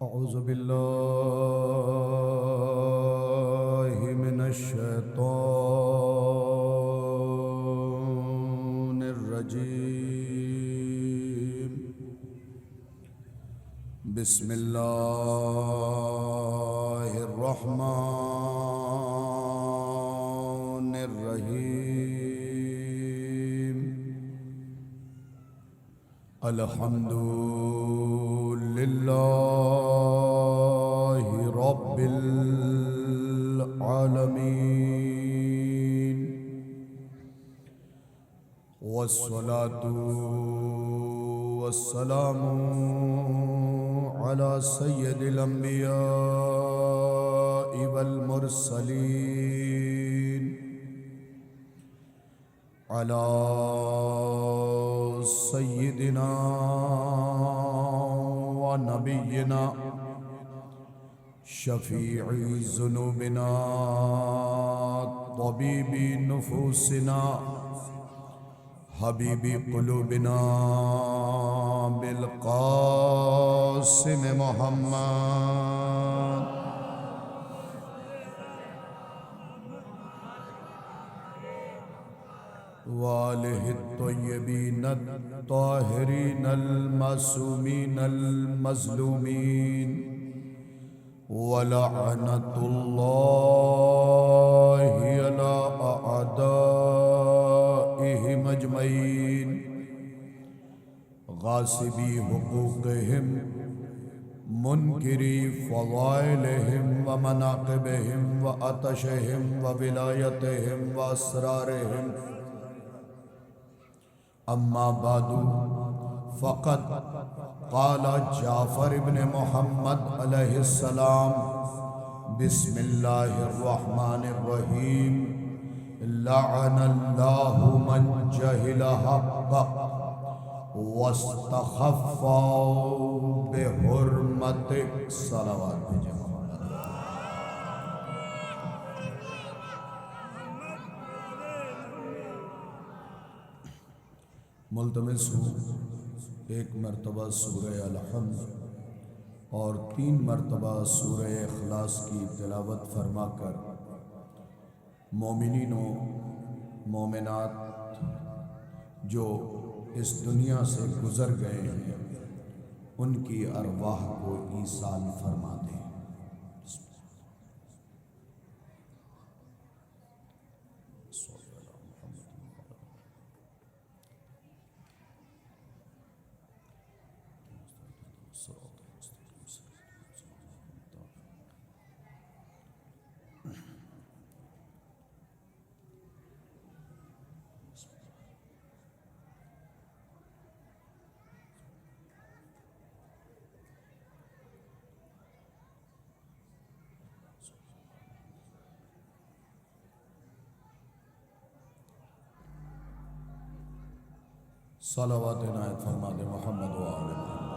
أعوذ بالله من الشيطان الرجيم. بسم الله الرحمن الرحيم. الحمد لله رب العالمين، والصلاة والسلام على سيد الأنبياء والمرسلين، على سيدنا ونبينا شفيع ذنوبنا طبيب نفوسنا حبيب قلوبنا بالقاسم محمد وآلہ الطیبین الطاہرین المعصومین المظلومین، ولعنۃ اللہ علی اعدائہم اجمعین، غاصبی حقوقہم، منکری فضائلہم ومناقبہم وعطشہم وولایتہم واسرارہم. اما بعد فقد قال جعفر بن محمد علیہ السلام: بسم اللہ الرحمن الرحیم. لعن اللہ من جہل حق واستخف بحرمت. صلوات بھیجیں. ملتمس ہوں ایک مرتبہ سورہ الحمد اور 3 مرتبہ سورہ اخلاص کی تلاوت فرما کر مومنین و مومنات جو اس دنیا سے گزر گئے ہیں ان کی ارواح کو ایصال فرما دیں. صلوات عنایت فرما دے محمد و آل محمد.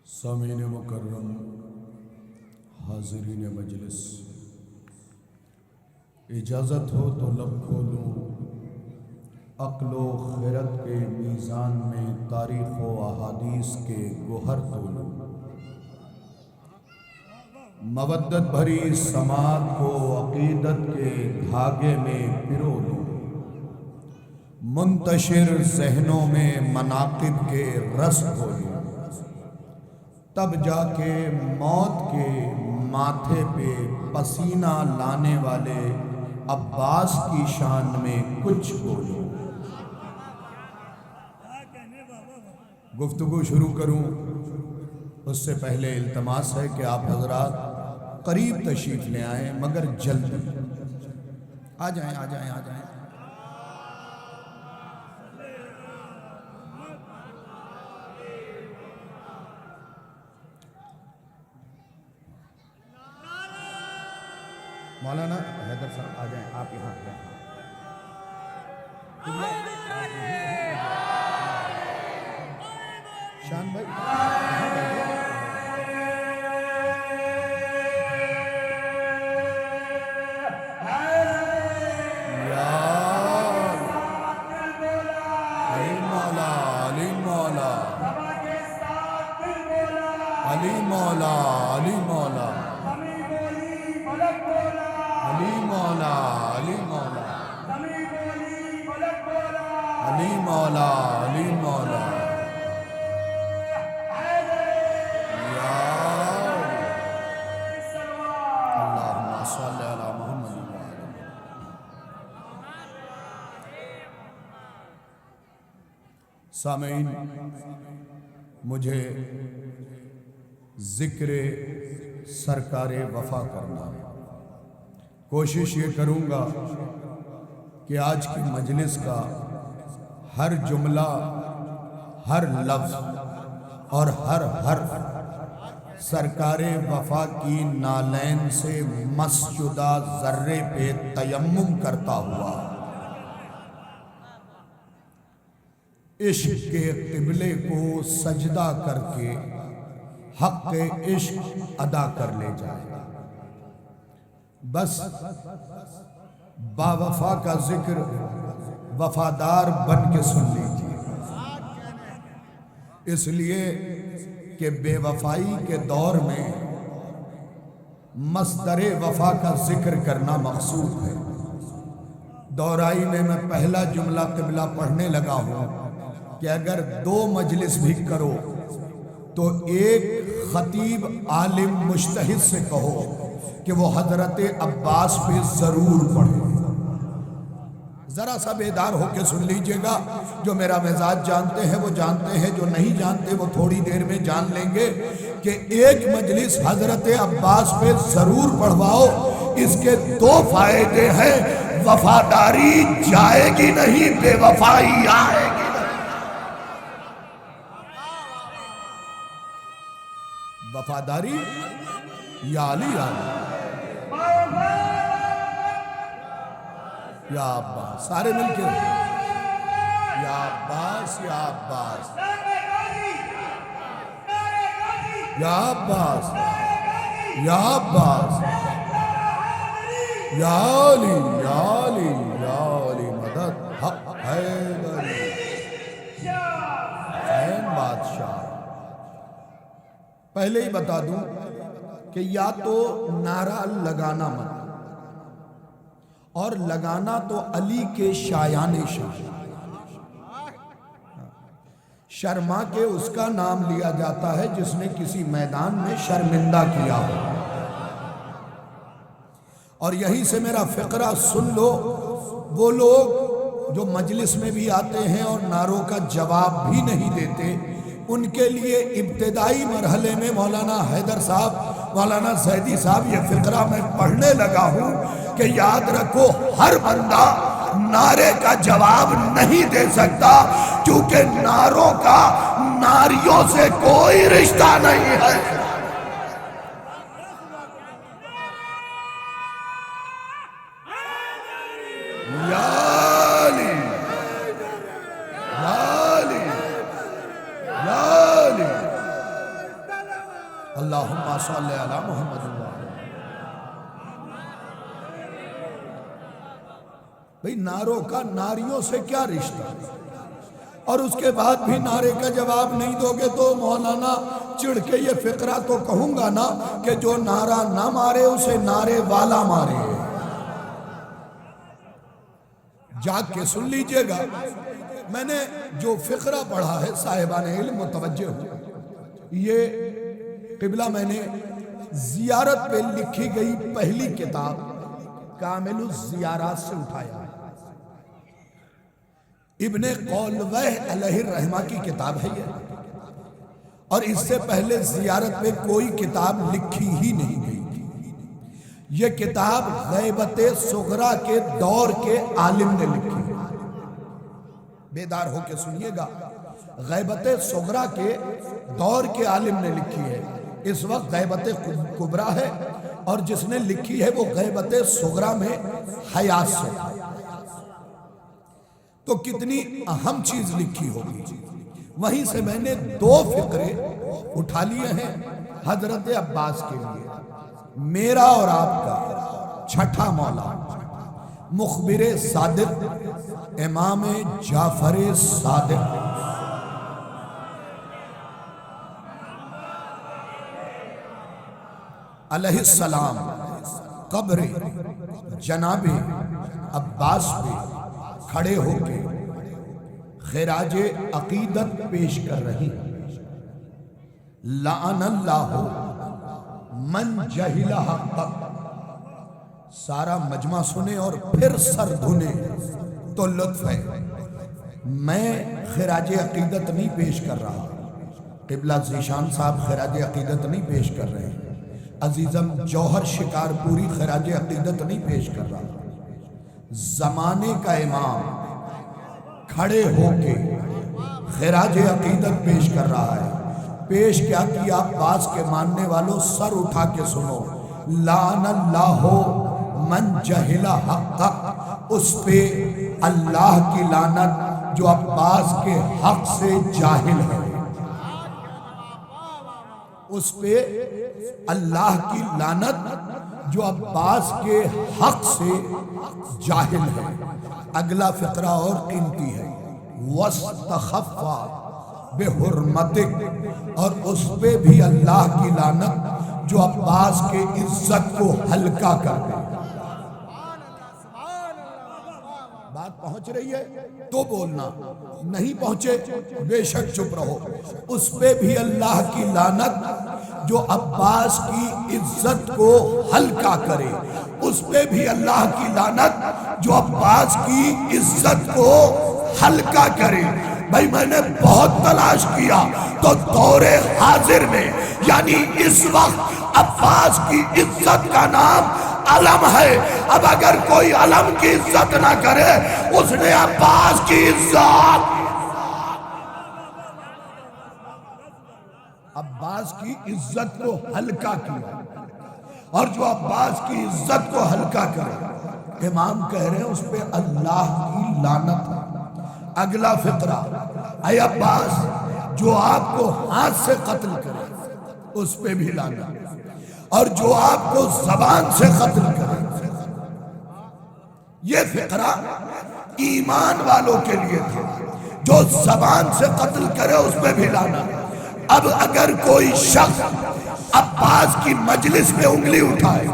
سامعین مکرم، حاضرین مجلس، اجازت ہو تو لب کھولوں، عقل و خرد کے میزان میں تاریخ و احادیث کے گوہر تولوں، مودت بھری سماعت کو عقیدت کے دھاگے میں پرو لوں، منتشر ذہنوں میں مناقب کے رس کھولوں، تب جا کے موت کے ماتھے پہ پسینہ لانے والے عباس کی شان میں کچھ بولوں. گفتگو شروع کروں اس سے پہلے التماس ہے کہ آپ حضرات قریب تشریف لے آئیں، مگر جلدی آ جائیں آ جائیں آ جائیں. مولانا حیدر صاحب آ جائیں، آپ یہاں آ جائیں. شان بھائی مولا علی مولا علی مولا علی مولا علی مولا علی مولا یا اللہم صلی علی محمد وعلی. سامعین، مجھے ذکر سرکار وفا کرنا ہے. کوشش یہ کروں گا کہ آج کی مجلس کا ہر جملہ، ہر لفظ اور ہر حرف سرکار وفا کی نالین سے مس شدہ ذرے پہ تیمم کرتا ہوا عشق کے قبلے کو سجدہ کر کے حق عشق ادا کر لے جائے. بس با وفا کا ذکر وفادار بن کے سن لیجیے، اس لیے کہ بے وفائی کے دور میں مصدر وفا کا ذکر کرنا مقصود ہے. دورائی میں پہلا جملہ قبلہ پڑھنے لگا ہوں کہ اگر 2 مجلس بھی کرو تو ایک خطیب عالم مجتہد سے کہو کہ وہ حضرت عباس پہ ضرور پڑھے. ذرا سا بیدار ہو کے سن لیجئے گا. جو میرا مزاج جانتے ہیں وہ جانتے ہیں، جو نہیں جانتے وہ تھوڑی دیر میں جان لیں گے کہ ایک مجلس حضرت عباس پہ ضرور پڑھواؤ. اس کے 2 فائدے ہیں. وفاداری جائے گی نہیں، بے وفائی آئے گی. وفاداری یا علی یا علی یا عباس، سارے مل کے یا عباس یا عباس یا عباس یا عباس یا علی یا علی یا علی مدد حق حیدری حسین بادشاہ. پہلے ہی بتا دوں کہ یا تو نعرہ لگانا مت، اور لگانا تو علی کے شایان شان. شرما کے اس کا نام لیا جاتا ہے جس نے کسی میدان میں شرمندہ کیا ہو. اور یہیں سے میرا فقرہ سن لو. وہ لوگ جو مجلس میں بھی آتے ہیں اور نعروں کا جواب بھی نہیں دیتے، ان کے لیے ابتدائی مرحلے میں مولانا حیدر صاحب، مولانا زیدی صاحب یہ فقرہ میں پڑھنے لگا ہوں کہ یاد رکھو ہر بندہ نعرے کا جواب نہیں دے سکتا، کیونکہ نعروں کا ناریوں سے کوئی رشتہ نہیں ہے. یا علی یا علی یا علی اللہم صلی علی محمد وعلی. بھئی نعروں کا ناریوں سے کیا رشتہ؟ اور اس کے بعد بھی نعرے کا جواب نہیں دو گے تو مولانا چڑھ کے یہ فقرہ تو کہوں گا نا کہ جو نعرہ نہ مارے اسے نعرے والا مارے. جاگ کے سن لیجئے گا. میں نے جو فقرہ پڑھا ہے صاحبان علم متوجہ ہو، یہ قبلہ میں نے زیارت پہ لکھی گئی پہلی کتاب کامل الزیارات سے اٹھایا ہے. ابن قولوہ علیہ الرحمہ کی کتاب ہے یہ، اور اس سے پہلے زیارت پہ کوئی کتاب لکھی ہی نہیں گئی تھی. یہ کتاب غیبت صغرا کے دور کے عالم نے لکھی ہے. بیدار ہو کے سنیے گا. غیبت صغرا کے دور کے عالم نے لکھی ہے. اس وقت غیبت کبرا ہے، اور جس نے لکھی ہے وہ غیبت صغرا میں حیات سے. تو کتنی اہم چیز لکھی ہوگی. وہیں سے میں نے 2 فقرے اٹھا لیے ہیں حضرت عباس کے لیے. میرا اور آپ کا چھٹا مولا مخبر صادق امام جعفر صادق علیہ السلام قبر جناب عباس پہ کھڑے ہو کے خراج عقیدت پیش کر رہی ہیں۔ لعن اللہ من جہل حق، سارا مجمع سنے اور پھر سر دھنے تو لطف ہے۔ میں خراج عقیدت نہیں پیش کر رہا، قبلہ ذیشان صاحب خراج عقیدت نہیں پیش کر رہے ہیں، عزیزم جوہر شکار پوری خراج عقیدت نہیں پیش کر رہا، زمانے کا امام کھڑے ہو کے خراج عقیدت پیش کر رہا ہے۔ پیش کیا کیا؟ عباس کے ماننے والوں سر اٹھا کے سنو، لعن اللہ من جہل حق، اس پہ اللہ کی لعنت جو عباس کے حق سے جاہل ہے، اس پہ اللہ کی لعنت جو عباس کے حق سے جاہل ہے۔ اگلا فقرہ اور قیمتی ہے، وَاسْتَخَفَّ بِحُرْمَتِكَ، اور اس پہ بھی اللہ کی لعنت جو عباس کے عزت کو ہلکا کر دے۔ بات پہنچ رہی ہے تو بولنا، نہیں پہنچے بے شک چپ رہو۔ اس پہ بھی اللہ کی لعنت جو عباس کی عزت کو ہلکا کرے، اس پہ بھی اللہ کی لعنت جو عباس کی عزت کو ہلکا کرے۔ بھائی میں نے بہت تلاش کیا تو دور حاضر میں یعنی اس وقت عباس کی عزت کا نام علم ہے۔ اب اگر کوئی علم کی عزت نہ کرے، اس نے عباس کی عزت کو ہلکا کیا، اور جو عباس کی عزت کو ہلکا کرے، امام کہہ رہے ہیں اس پہ اللہ کی لعنت ہے۔ اگلا فقرہ، اے عباس جو آپ کو ہاتھ سے قتل کرے اس پہ بھی لعنت، اور جو آپ کو زبان سے قتل کرے۔ یہ فقرہ ایمان والوں کے لیے تھا، جو زبان سے قتل کرے اس پہ بھی لعنت۔ اب اگر کوئی شخص عباس کی مجلس میں انگلی اٹھائے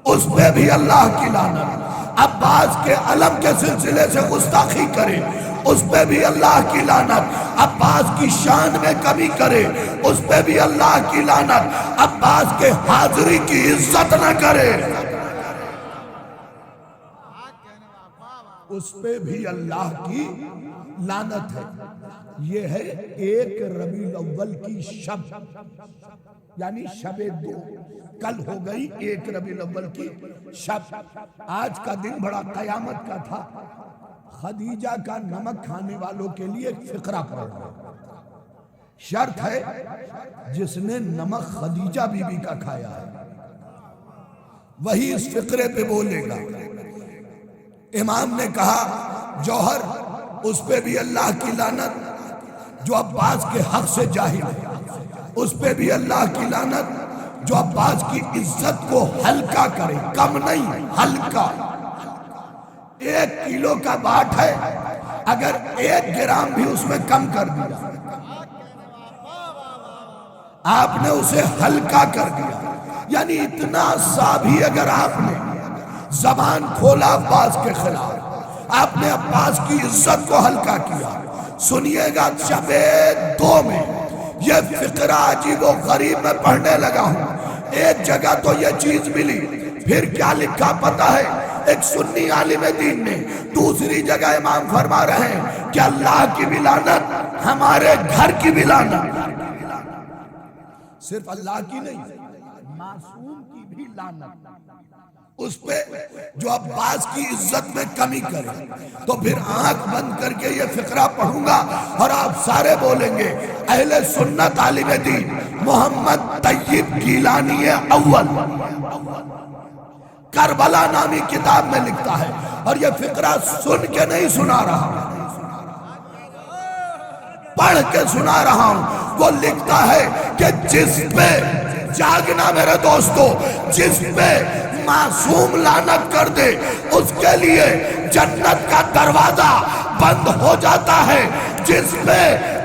اس پہ بھی اللہ کی لعنت۔ عباس کے علم کے سلسلے سے گستاخی کرے اس پہ بھی اللہ کی لعنت۔ عباس کی شان میں کمی کرے اس پہ بھی اللہ کی لعنت۔ عباس کے حاضری کی عزت نہ کرے اس پہ بھی اللہ کی لعنت ہے۔ یہ ہے 1 ربیع الاول کی شب، یعنی شب 2، کل ہو گئی 1 ربیع الاول کی شب۔ آج کا دن بڑا قیامت کا تھا۔ خدیجہ کا نمک کھانے والوں کے لیے ایک فقرہ پڑھ رہا ہے۔ شرط ہے جس نے نمک خدیجہ بی بی کا کھایا ہے وہی اس فقرے پہ بولے گا۔ امام نے کہا جوہر اس پہ بھی اللہ کی لعنت جو عباس کے حق سے جاہل ہے، اس پہ بھی اللہ کی لعنت جو عباس کی عزت کو ہلکا کرے، کم نہیں ہلکا۔ 1 کلو کا باٹ ہے، اگر 1 گرام بھی اس میں کم کر دیا آپ نے اسے ہلکا کر دیا، یعنی اتنا سا بھی اگر آپ نے زبان کھولا عباس کے خلاف، آپ نے عباس کی عزت کو ہلکا کیا۔ سنیے گا شب 2 میں یہ فقرہ عجیب و غریب میں پڑھنے لگا ہوں۔ ایک جگہ تو یہ چیز ملی، پھر کیا لکھا پتہ ہے ایک سنی عالم دین نے، دوسری جگہ امام فرما رہے ہیں کہ اللہ کی بھی لعنت، ہمارے گھر کی بھی لعنت، صرف اللہ کی نہیں معصوم کی بھی لعنت اس پہ جو عباس کی عزت میں کمی کرے۔ تو پھر آنکھ بند کر کے یہ فقرہ پڑھوں گا اور آپ سارے بولیں گے اہل سنت عالم دین محمد طیب گیلانی اول کربلا نامی کتاب میں لکھتا ہے، اور یہ فقرہ سن کے نہیں سنا رہا، پڑھ کے سنا رہا ہوں۔ وہ لکھتا ہے کہ جس پہ جاگنا میرے دوستو، جس پہ معصوم لعنت کر دے اس کے لیے جنت کا دروازہ بند ہو جاتا ہے، جس پہ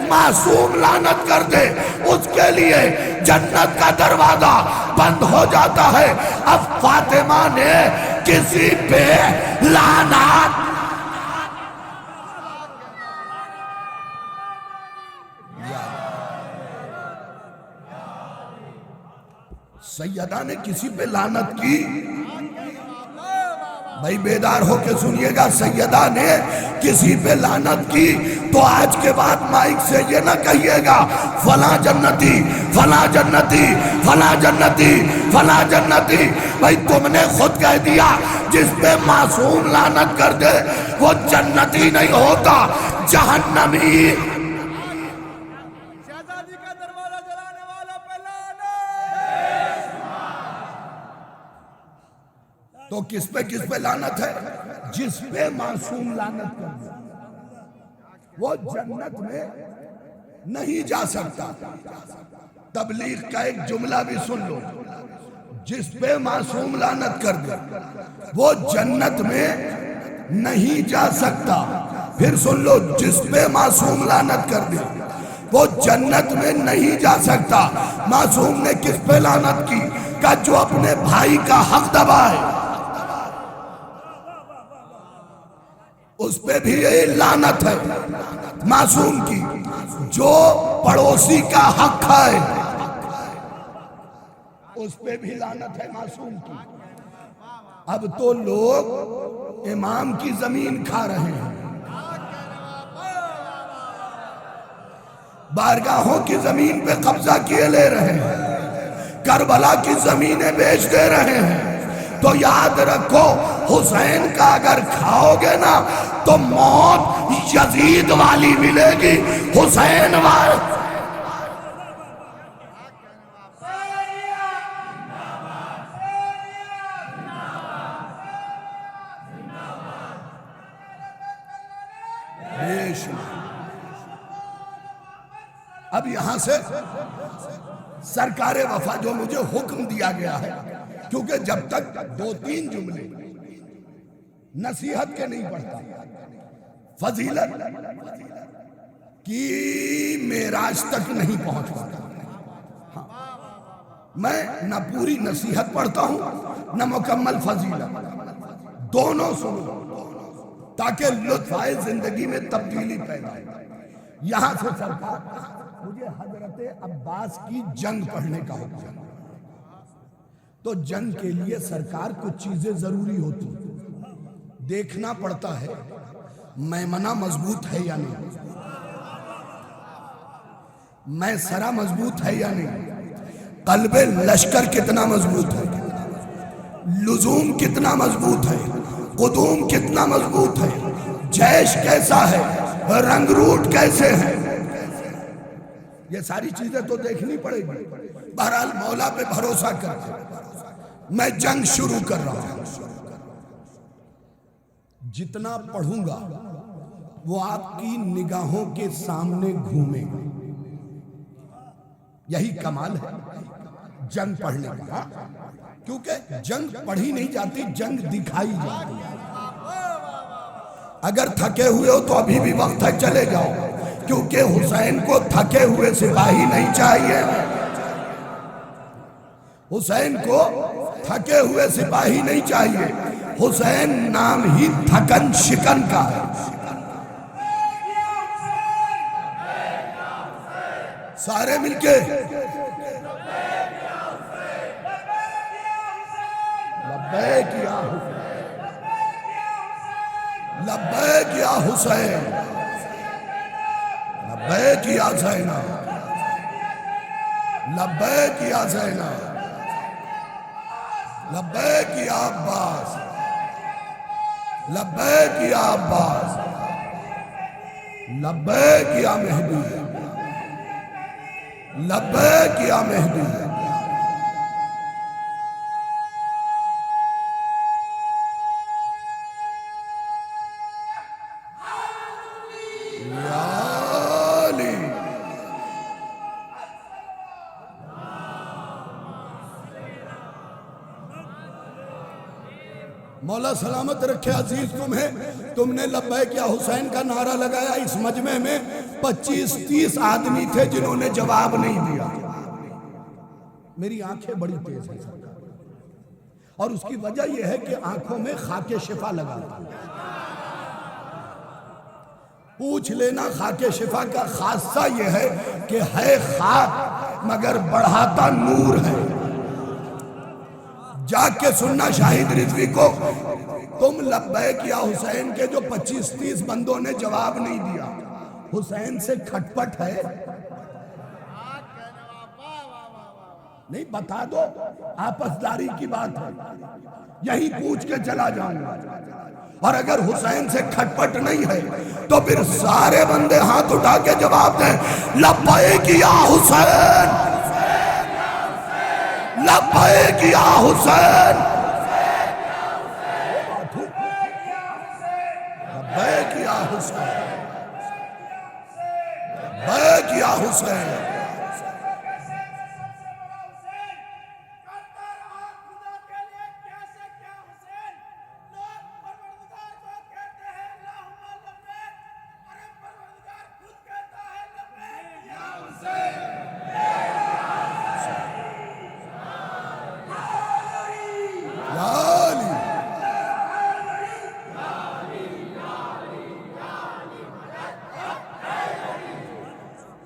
معصوم لعنت کر دے اس کے لیے جنت کا دروازہ بند ہو جاتا ہے۔ اب فاطمہ نے کسی پہ لعنت سیدہ نے کسی پہ لعنت کی؟ بھائی بیدار ہو کے سنیے گا، سیدہ نے کسی پہ لعنت کی تو آج کے بعد مائک سے یہ نہ کہیے گا فلاں جنتی فلاں جنتی فلاں جنتی فلاں جنتی۔ بھائی تم نے خود کہہ دیا جس پہ معصوم لعنت کر دے وہ جنتی نہیں ہوتا، جہنمی۔ تو کس پہ لعنت ہے؟ جس پہ معصوم لعنت کر دے وہ جنت میں نہیں جا سکتا۔ تبلیغ کا ایک جملہ بھی سن لو، جس پہ معصوم لعنت کر دے وہ جنت میں نہیں جا سکتا۔ پھر سن لو، جس پہ معصوم لعنت کر دے وہ جنت میں نہیں جا سکتا۔ معصوم نے کس پہ لعنت کی؟ کہ جو اپنے بھائی کا حق دبائے، اس پہ بھی یہ لعنت ہے معصوم کی۔ جو پڑوسی کا حق کھائے اس پہ بھی لعنت ہے معصوم کی۔ اب تو لوگ امام کی زمین کھا رہے ہیں، بارگاہوں کی زمین پہ قبضہ کیے لے رہے ہیں، کربلا کی زمینیں بیچ دے رہے ہیں۔ تو یاد رکھو حسین کا اگر کھاؤ گے نا تو موت یزید والی ملے گی، حسین والی۔ اب یہاں سے سرکار وفا جو مجھے حکم دیا گیا ہے، کیونکہ جب تک 2-3 جملے نصیحت کے نہیں پڑھتا فضیلت کی معراج تک نہیں پہنچ پاتا۔ میں نہ پوری نصیحت پڑھتا ہوں نہ مکمل فضیلت، دونوں سنو تاکہ لطف آئے، زندگی میں تبدیلی پیدا ہو۔ یہاں سے سرکار مجھے حضرت عباس کی جنگ پڑھنے کا حکم ہے۔ تو جنگ کے لیے سرکار کچھ چیزیں ضروری ہوتی، دیکھنا پڑتا ہے میمنہ مضبوط ہے یا نہیں، میسرہ مضبوط ہے یا نہیں، قلب لشکر کتنا مضبوط ہے، لزوم کتنا مضبوط ہے، قدوم کتنا مضبوط ہے، جیش کیسا ہے، رنگ روٹ کیسے ہیں، یہ ساری چیزیں تو دیکھنی پڑے گی۔ بہرحال مولا پہ بھروسہ کرتے میں جنگ شروع کر رہا ہوں۔ جتنا پڑھوں گا وہ آپ کی نگاہوں کے سامنے گھومے گا، یہی کمال ہے جنگ پڑھنے کا، کیونکہ جنگ پڑھی نہیں جاتی، جنگ دکھائی جاتی ہے۔ اگر تھکے ہوئے ہو تو ابھی بھی وقت ہے، چلے جاؤ، کیونکہ حسین کو تھکے ہوئے سپاہی نہیں چاہیے، حسین کو تھکے ہوئے سپاہی نہیں چاہیے، حسین نام ہی تھکن شکن کا ہے۔ سارے مل کے لبیک یا حسین، لبیک یا حسین، لبیک یا زینب، لبیک یا زینب، لبیک یا عباس، لبیک یا عباس، لبیک یا مہدی، لبیک یا مہدی۔ مولا سلامت رکھے عزیز تمہیں، تم نے لبیک یا حسین کا نعرہ لگایا، اس مجمع میں 25-30 آدمی تھے جنہوں نے جواب نہیں دیا۔ میری آنکھیں بڑی تیز ہیں اور اس کی وجہ یہ ہے کہ آنکھوں میں خاک شفا لگا تھا۔ پوچھ لینا خاک شفا کا خاصہ یہ ہے کہ ہے خاک مگر بڑھاتا نور ہے۔ جا کے سننا شاہد رضوی کو، تم لبیک یا حسین کے جو 25-30 بندوں نے جواب نہیں دیا، حسین سے کھٹپٹ ہے؟ نہیں، بتا دو، آپس داری کی بات ہے، یہی پوچھ کے چلا جاؤں گا۔ اور اگر حسین سے کھٹپٹ نہیں ہے تو پھر سارے بندے ہاتھ اٹھا کے جواب دیں، لبیک یا حسین، لبیک یا حسین، لبیک یا حسین، لبیک یا حسین۔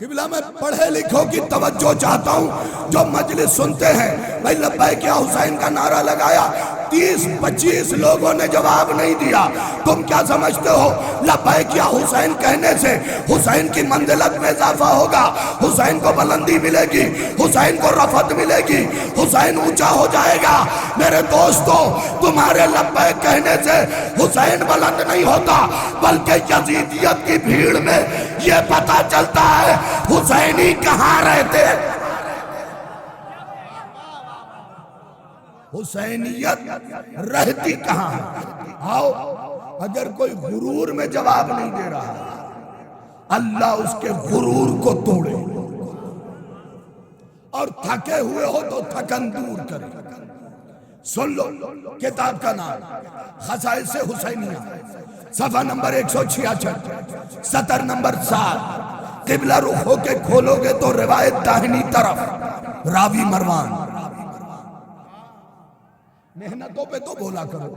قبلہ میں پڑھے لکھوں کی توجہ چاہتا ہوں جو مجلس سنتے ہیں، بھائی لبیک یا حسین کا نعرہ لگایا، 30-25 لوگوں نے جواب نہیں دیا، تم کیا سمجھتے ہو لبیک یا حسین کہنے سے حسین کی منزلت میں اضافہ ہوگا، حسین کو بلندی ملے گی، حسین کو رفعت ملے گی، حسین اونچا ہو جائے گا؟ میرے دوستو، تمہارے لبیک کہنے سے حسین بلند نہیں ہوتا، بلکہ یزیدیت کی بھیڑ میں یہ پتا چلتا ہے حسینی کہاں رہتے۔ حسینیت رہتی کہاں ہے؟ آؤ، اگر کوئی غرور میں جواب نہیں دے رہا، اللہ اس کے غرور کو توڑے، اور تھکے ہوئے ہو تو تھکن دور کرے۔ سن لو کتاب کا نام خصائص حسینیہ، صفحہ نمبر 166، سطر نمبر 7، قبلہ رخ ہو کے کھولو گے تو روایت داہنی طرف، راوی مروان۔ محنتوں پہ تو بولا کرو،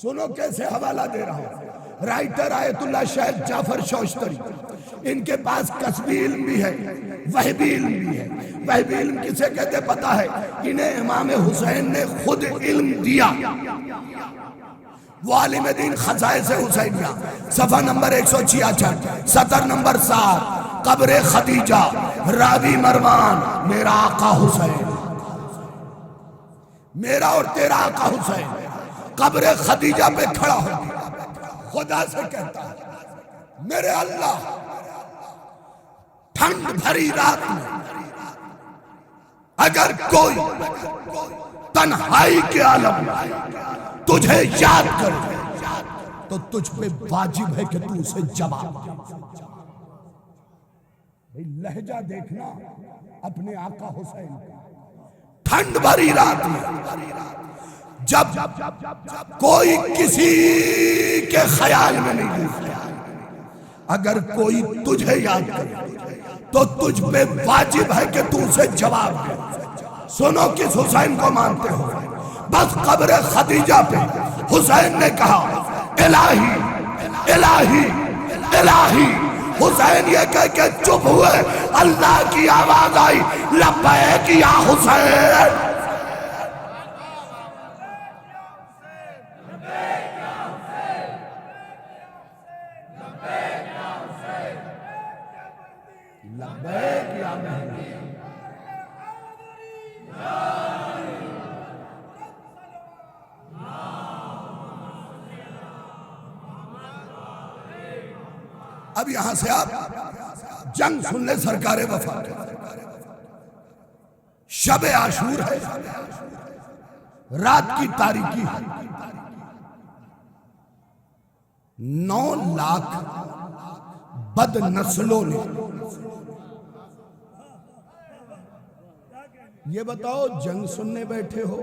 سنو کیسے حوالہ دے رہا ہوں۔ رائٹر آیت اللہ شیخ جعفر شوشتری، ان کے پاس کسبی علم بھی ہے، وحبی علم بھی ہے۔ وحبی علم کسے کہتے پتا ہے؟ انہیں امام حسین نے خود علم دیا۔ وہ عالم دین خصائص حسینیہ، صفحہ نمبر 166، سطر نمبر 7، قبر خدیجہ، راوی مروان، میرا آقا حسین، میرا اور تیرا آقا حسین قبر خدیجہ پہ کھڑا ہو خدا سے کہتا ہے، میرے اللہ، ٹھنڈ بھری رات میں اگر کوئی تنہائی کے عالم میں تجھے یاد کرے تو تجھ پہ واجب ہے کہ تو اسے جواب دے۔ لہجہ دیکھنا اپنے آقا حسین کا۔ ٹھنڈ بھری رات میں جب کوئی کسی کے خیال میں نہیں ہے، اگر کوئی تجھے یاد کرے تو تجھ پہ واجب ہے کہ تو اسے جواب دے۔ سنو کس حسین کو مانتے ہو؟ بس قبر خدیجہ پہ حسین نے کہا الہی الہی الہی، حسین یہ کہہ کے چپ ہوئے، اللہ کی آواز آئی لبیک یا حسین۔ لبیک یا نہیں؟ اب یہاں سے آپ جنگ سن لیں سرکار وفا۔ شب عاشور ہے، رات کی تاریکی ہے، 9 لاکھ بد نسلوں نے، یہ بتاؤ جنگ سننے بیٹھے ہو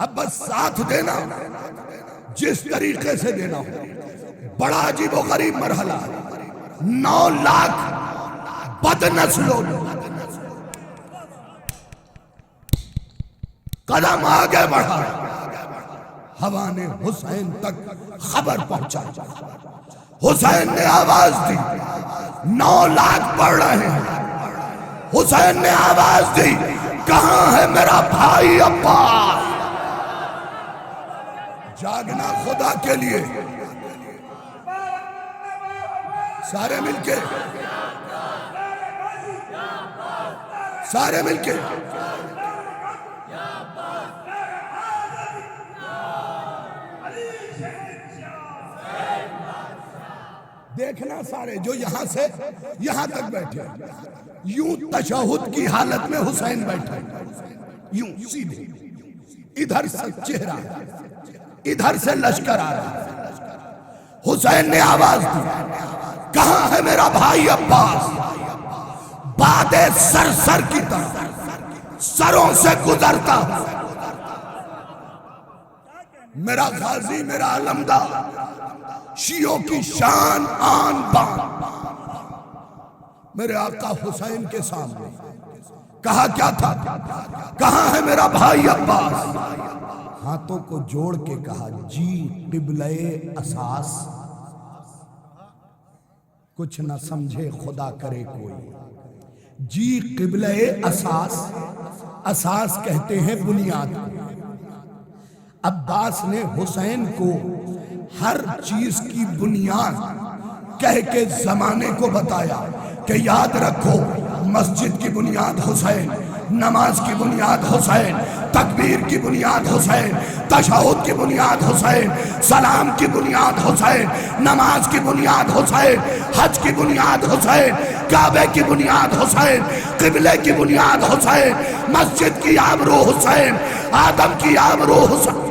اب بس ساتھ دینا جس طریقے سے دینا ہو. بڑا عجیب و غریب مرحلہ. 9 لاکھ بد نسلوں قدم آگے بڑھا. ہوا نے حسین تک خبر پہنچا. حسین نے آواز دی. 9 لاکھ پڑھ رہے ہیں. حسین نے آواز دی, کہاں ہے میرا بھائی عباس؟ جاگنا خدا کے لیے. سارے مل کے, سارے مل کے دیکھنا. سارے جو یہاں سے یہاں تک بیٹھے یوں تشہد کی حالت میں حسین بیٹھے, یوں سیدھے. ادھر سے چہرہ, ادھر سے لشکر آ رہا. حسین نے آواز دی, کہاں ہے میرا بھائی عباس؟ باد سر کی طرح سروں سے گزرتا ہوں. میرا غازی, میرا علمدار, شیعوں کی شان آن بان, میرے آقا حسین کے سامنے. کہا کیا تھا؟ کہاں ہے میرا بھائی عباس؟ ہاتھوں کو جوڑ کے کہا, جی قبلہ اساس. کچھ نہ سمجھے خدا کرے کوئی. جی قبلہ اساس. اساس کہتے ہیں بنیاد. عباس نے حسین کو ہر چیز کی بنیاد کہہ کے زمانے کو بتایا کہ یاد رکھو, مسجد کی بنیاد حسین, نماز کی بنیاد حسین, تکبیر کی بنیاد حسین, تشہد کی بنیاد حسین, سلام کی بنیاد حسین, نماز کی بنیاد حسین, حج کی بنیاد حسین, کعبے کی بنیاد حسین, قبلے کی بنیاد حسین, مسجد کی آبرو حسین, آدم کی آبرو حسین.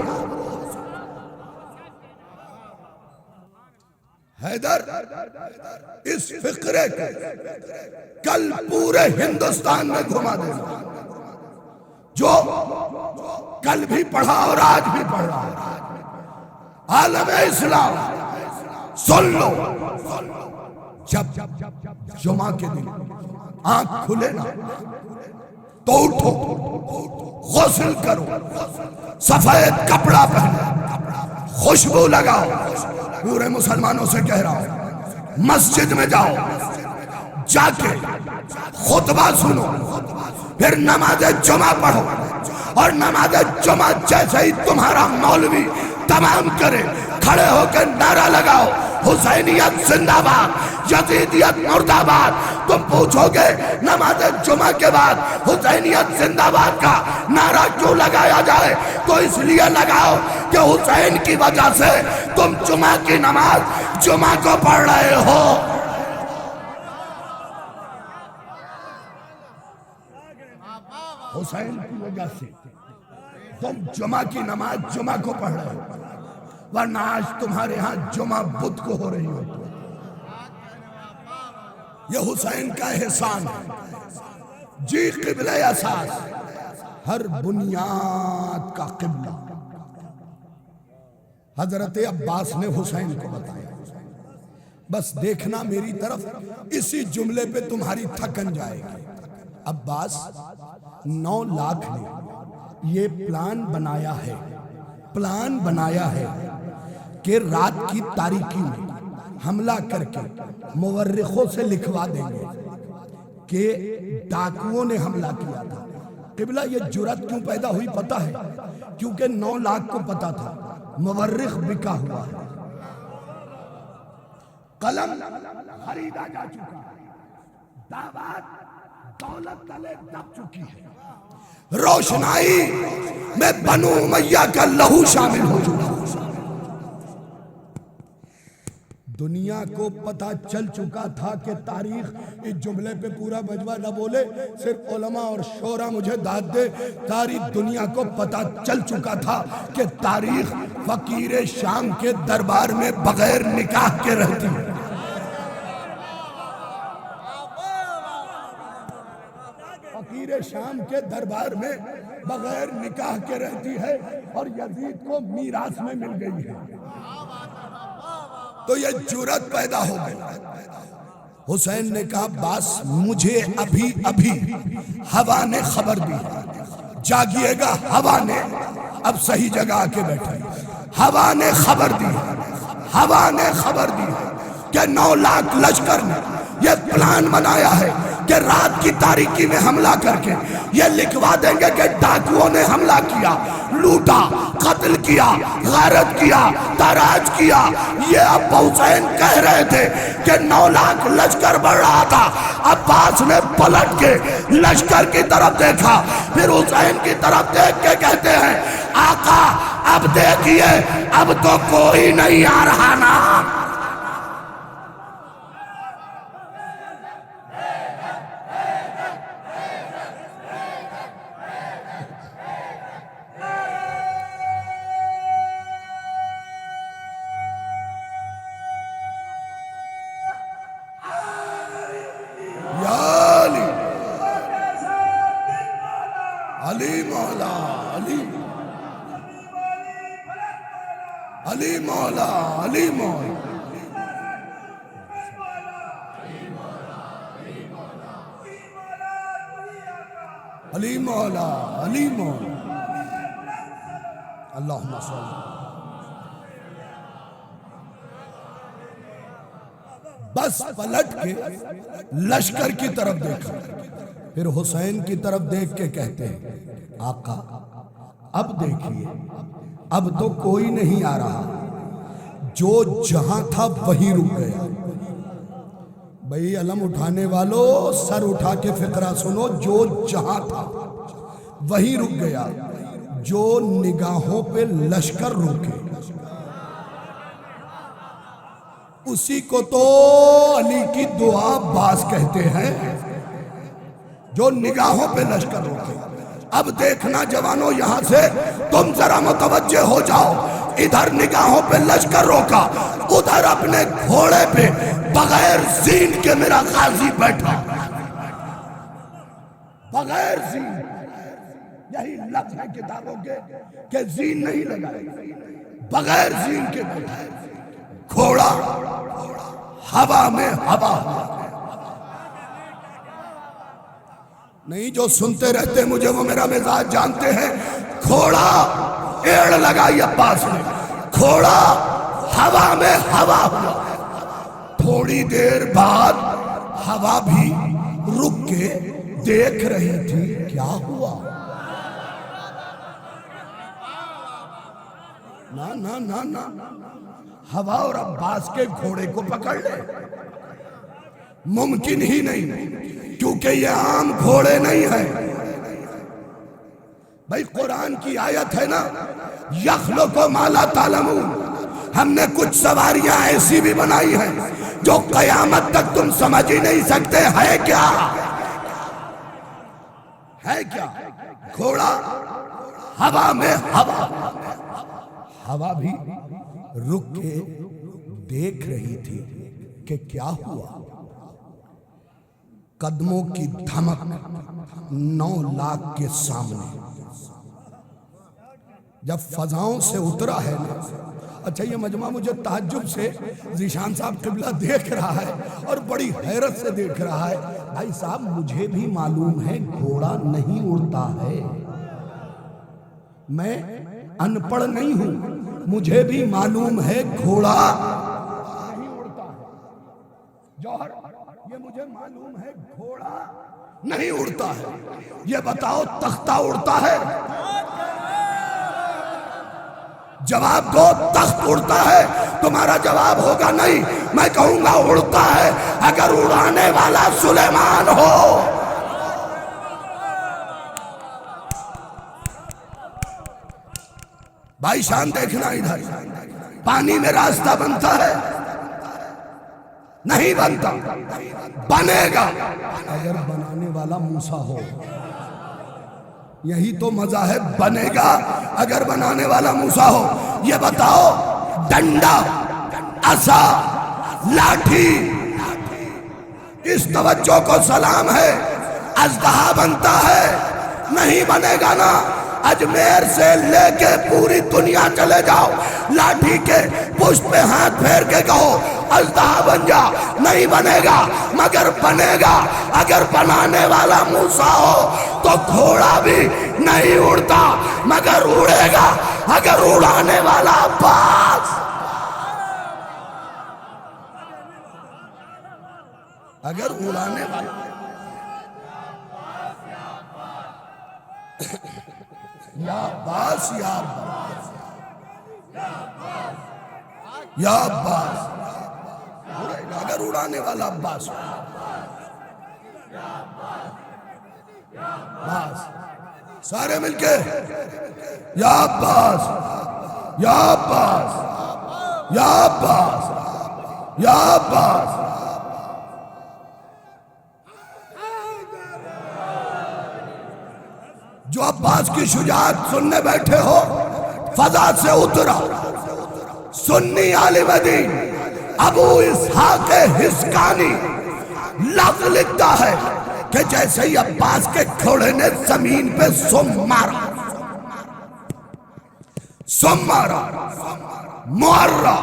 حیدر اس فقرے کو کل پورے ہندوستان میں گھما دینا, جو کل بھی پڑھا اور آج بھی پڑھ رہا ہے. عالم اسلام سن لو, جب جمعہ کے دن آنکھ کھلے نا تو اٹھو, غسل کرو, سفید کپڑا پہنو, خوشبو لگاؤ. پورے مسلمانوں سے کہہ رہا ہوں, مسجد میں جاؤ, جا کے خطبہ سنو, پھر نماز جمعہ پڑھو, اور نماز جمعہ جیسے ہی تمہارا مولوی تمام کرے کھڑے ہو کے نعرہ لگاؤ, حسینیت زندہ باد, یزیدیت مرد آباد. تم پوچھو گے نماز جمعہ کے بعد حسینیت زندہ باد کا نعرہ کیوں لگایا جائے؟ تو اس لیے لگاؤ کہ حسین کی وجہ سے تم جمعہ کی نماز جمعہ کو پڑھ رہے ہو. حسین کی وجہ سے تم جمعہ کی نماز جمعہ کو پڑھ رہے ہو, ورنہ آج تمہارے ہاں جمعہ بدھ کو ہو رہی ہو. یہ حسین کا احسان ہے. جی قبلہ اساس, ہر بنیاد کا قبلہ. حضرت عباس نے حسین کو بتایا. بس دیکھنا میری طرف, اسی جملے پہ تمہاری تھکن جائے گی. عباس 9 لاکھ نے یہ پلان بنایا ہے کہ رات کی تاریکی میں حملہ کر کے مورخوں سے لکھوا دیں گے کہ ڈاکوؤں نے حملہ کیا تھا. قبلہ یہ جرأت کیوں پیدا ہوئی پتہ ہے؟ کیونکہ 9 لاکھ کو پتہ تھا مورخ بکا ہوا ہے, قلم خریدا جا چکا ہے, دعوات دولت تلے دب چکی ہے, روشنائی میں بنو امیہ کا لہو شامل ہو چکا ہے. دنیا کو پتہ چل چکا تھا کہ تاریخ, اس جملے پہ پورا بجوا نہ بولے, صرف علماء اور شورا مجھے داد دے, ساری دنیا کو پتہ چل چکا تھا کہ تاریخ فقیر شام کے دربار میں بغیر نکاح کے رہتی ہے. فقیر یہ شام کے دربار میں بغیر نکاح کے رہتی ہے اور یزید کو میراث میں مل گئی ہے۔ تو یہ جرأت پیدا ہو گئی۔ حسین نے کہا بس مجھے ابھی ابھی ہوا نے خبر دی، جاگیے گا، ہوا نے اب صحیح جگہ آ کے بیٹھے، ہوا نے خبر دی، ہوا نے خبر دی کہ 9 لاکھ لشکر نے یہ پلان بنایا ہے کہ رات کی تاریکی میں حملہ کر کے یہ لکھوا دیں گے کہ ڈاکوؤں نے حملہ کیا، لوٹا، قتل کیا، غارت کیا، تاراج کیا۔ یہ اب حسین کہہ رہے تھے کہ 9 لاکھ لشکر بڑھ رہا تھا۔ عباس نے پلٹ کے لشکر کی طرف دیکھا، پھر حسین کی طرف دیکھ کے کہتے ہیں آقا اب دیکھیے اب تو کوئی نہیں آ رہا نا۔ علی مولا، علی علی مولا، علی مولا، علی مولا، علی مولا، اللہم صلی۔ بس پلٹ کے لشکر کی طرف دیکھا، پھر حسین کی طرف دیکھ کے کہتے ہیں آقا اب دیکھیے اب تو کوئی نہیں آ رہا، جو جہاں تھا وہیں رک گیا۔ بھئی علم اٹھانے والوں سر اٹھا کے فقرہ سنو، جو جہاں تھا وہیں رک گیا، جو نگاہوں پہ لشکر روکے اسی کو تو علی کی دعا باز کہتے ہیں، جو نگاہوں پہ لشکر روکے۔ اب دیکھنا جوانوں یہاں سے تم ذرا متوجہ ہو جاؤ، ادھر نگاہوں پہ لشکر روکا، ادھر اپنے گھوڑے پہ بغیر زین کے میرا غازی بیٹھا، بغیر زین۔ یہی لفظ ہے کتابوں کے کہ زین نہیں لگائے، بغیر زین کے بیٹھا، گھوڑا ہوا میں ہوا ہوا۔ نہیں جو سنتے رہتے مجھے وہ میرا مزاج جانتے ہیں، گھوڑا ایڑ لگائی عباس نے، گھوڑا ہوا میں ہوا ہوا۔ تھوڑی دیر بعد ہوا بھی رک کے دیکھ رہی تھی کیا ہوا۔ نا نا نا نا، ہوا اور عباس کے گھوڑے کو پکڑ لے، ممکن ہی نہیں، کیونکہ یہ عام گھوڑے نہیں ہیں۔ بھائی قرآن کی آیت ہے نا، یخلق ما لا تعلمون، ہم نے کچھ سواریاں ایسی بھی بنائی ہیں جو قیامت تک تم سمجھ ہی نہیں سکتے ہے کیا، ہے کیا؟ گھوڑا ہوا میں ہوا، ہوا بھی رک کے دیکھ رہی تھی کہ کیا ہوا۔ قدموں کی دھمک 9 لاکھ کے سامنے جب فضاؤں سے اترا ہے نا۔ اچھا یہ مجمع مجھے تعجب سے ذیشان صاحب قبلہ دیکھ رہا ہے اور بڑی حیرت سے دیکھ رہا ہے۔ بھائی صاحب مجھے بھی معلوم ہے گھوڑا نہیں اڑتا ہے، میں ان پڑھ نہیں ہوں، مجھے بھی معلوم ہے گھوڑا نہیں اڑتا ہے۔ جوہر یہ مجھے معلوم ہے گھوڑا نہیں اڑتا ہے، یہ بتاؤ تختہ اڑتا ہے؟ جواب دو، تخت اڑتا ہے؟ تمہارا جواب ہوگا نہیں، میں کہوں گا اڑتا ہے اگر اڑانے والا سلیمان ہو۔ بھائی شان دیکھنا ادھر، پانی میں راستہ بنتا ہے؟ نہیں بنتا، بنے گا اگر بنانے والا موسیٰ ہو۔ یہی تو مزہ ہے، بنے گا اگر بنانے والا موسیٰ ہو۔ یہ بتاؤ ڈنڈا، عصا، لاٹھی، اس توجہ کو سلام ہے اژدہا بنتا ہے، نہیں بنے گا نا۔ اجمیر سے لے کے پوری دنیا چلے جاؤ، لاٹھی کے پشت پہ ہاتھ پھیر کے کہو اژدہا بن جا، نہیں بنے گا، مگر بنے گا اگر بنانے والا موسیٰ ہو۔ تو گھوڑا بھی نہیں اڑتا مگر اڑے گا اگر اڑانے والا عباس۔ اگر اڑانے والا یا عباس یا عباس یا عباس، اگر اڑانے والا عباس ہو۔ عباس سارے مل کے یا عباس یا عباس یا عباس یا عباس۔ جو عباس کی شجاعت سننے بیٹھے ہو، فضا سے اترا سنی عالم دین ابو اسحاق حسکانی لفظ لکھتا ہے کہ جیسے ہی عباس کے گھوڑے نے زمین پہ سم مارا معرہ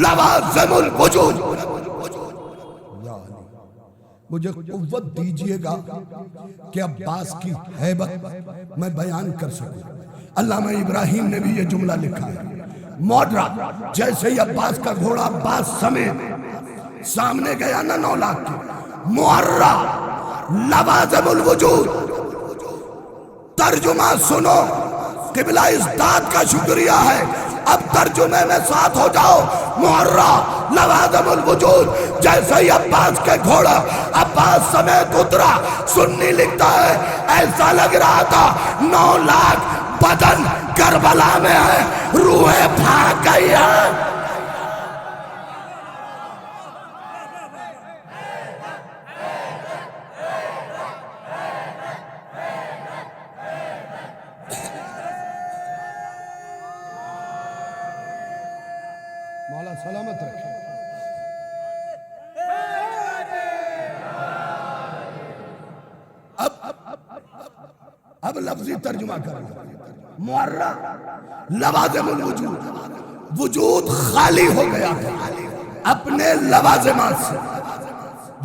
لوازم الوجود۔ مجھے قوت دیجئے گا کہ عباس کی ہیبت میں بیان کر سکوں۔ علامہ ابراہیم نے بھی یہ جملہ لکھا ہے، معرہ جیسے ہی عباس کا گھوڑا عباس سمیت سامنے گیا نا 9 لاکھ کی، معرہ لوازم الوجود۔ ترجمہ سنو، قبلہ ازداد کا شکریہ ہے، اب ترجمے میں ساتھ ہو جاؤ۔ معرہ لوازم الوجود، جیسے ہی عباس کے گھوڑا عباس سمیت اترا، سنی لکھتا ہے ایسا لگ رہا تھا 9 لاکھ بدن کربلا میں ہے، روحیں بھاگ گئی ہیں۔ مولا سلامت رکھے۔ اب لفظی ترجمہ کرنا، معرہ لوازم الوجود، وجود خالی ہو گیا تھا اپنے لوازمات سے۔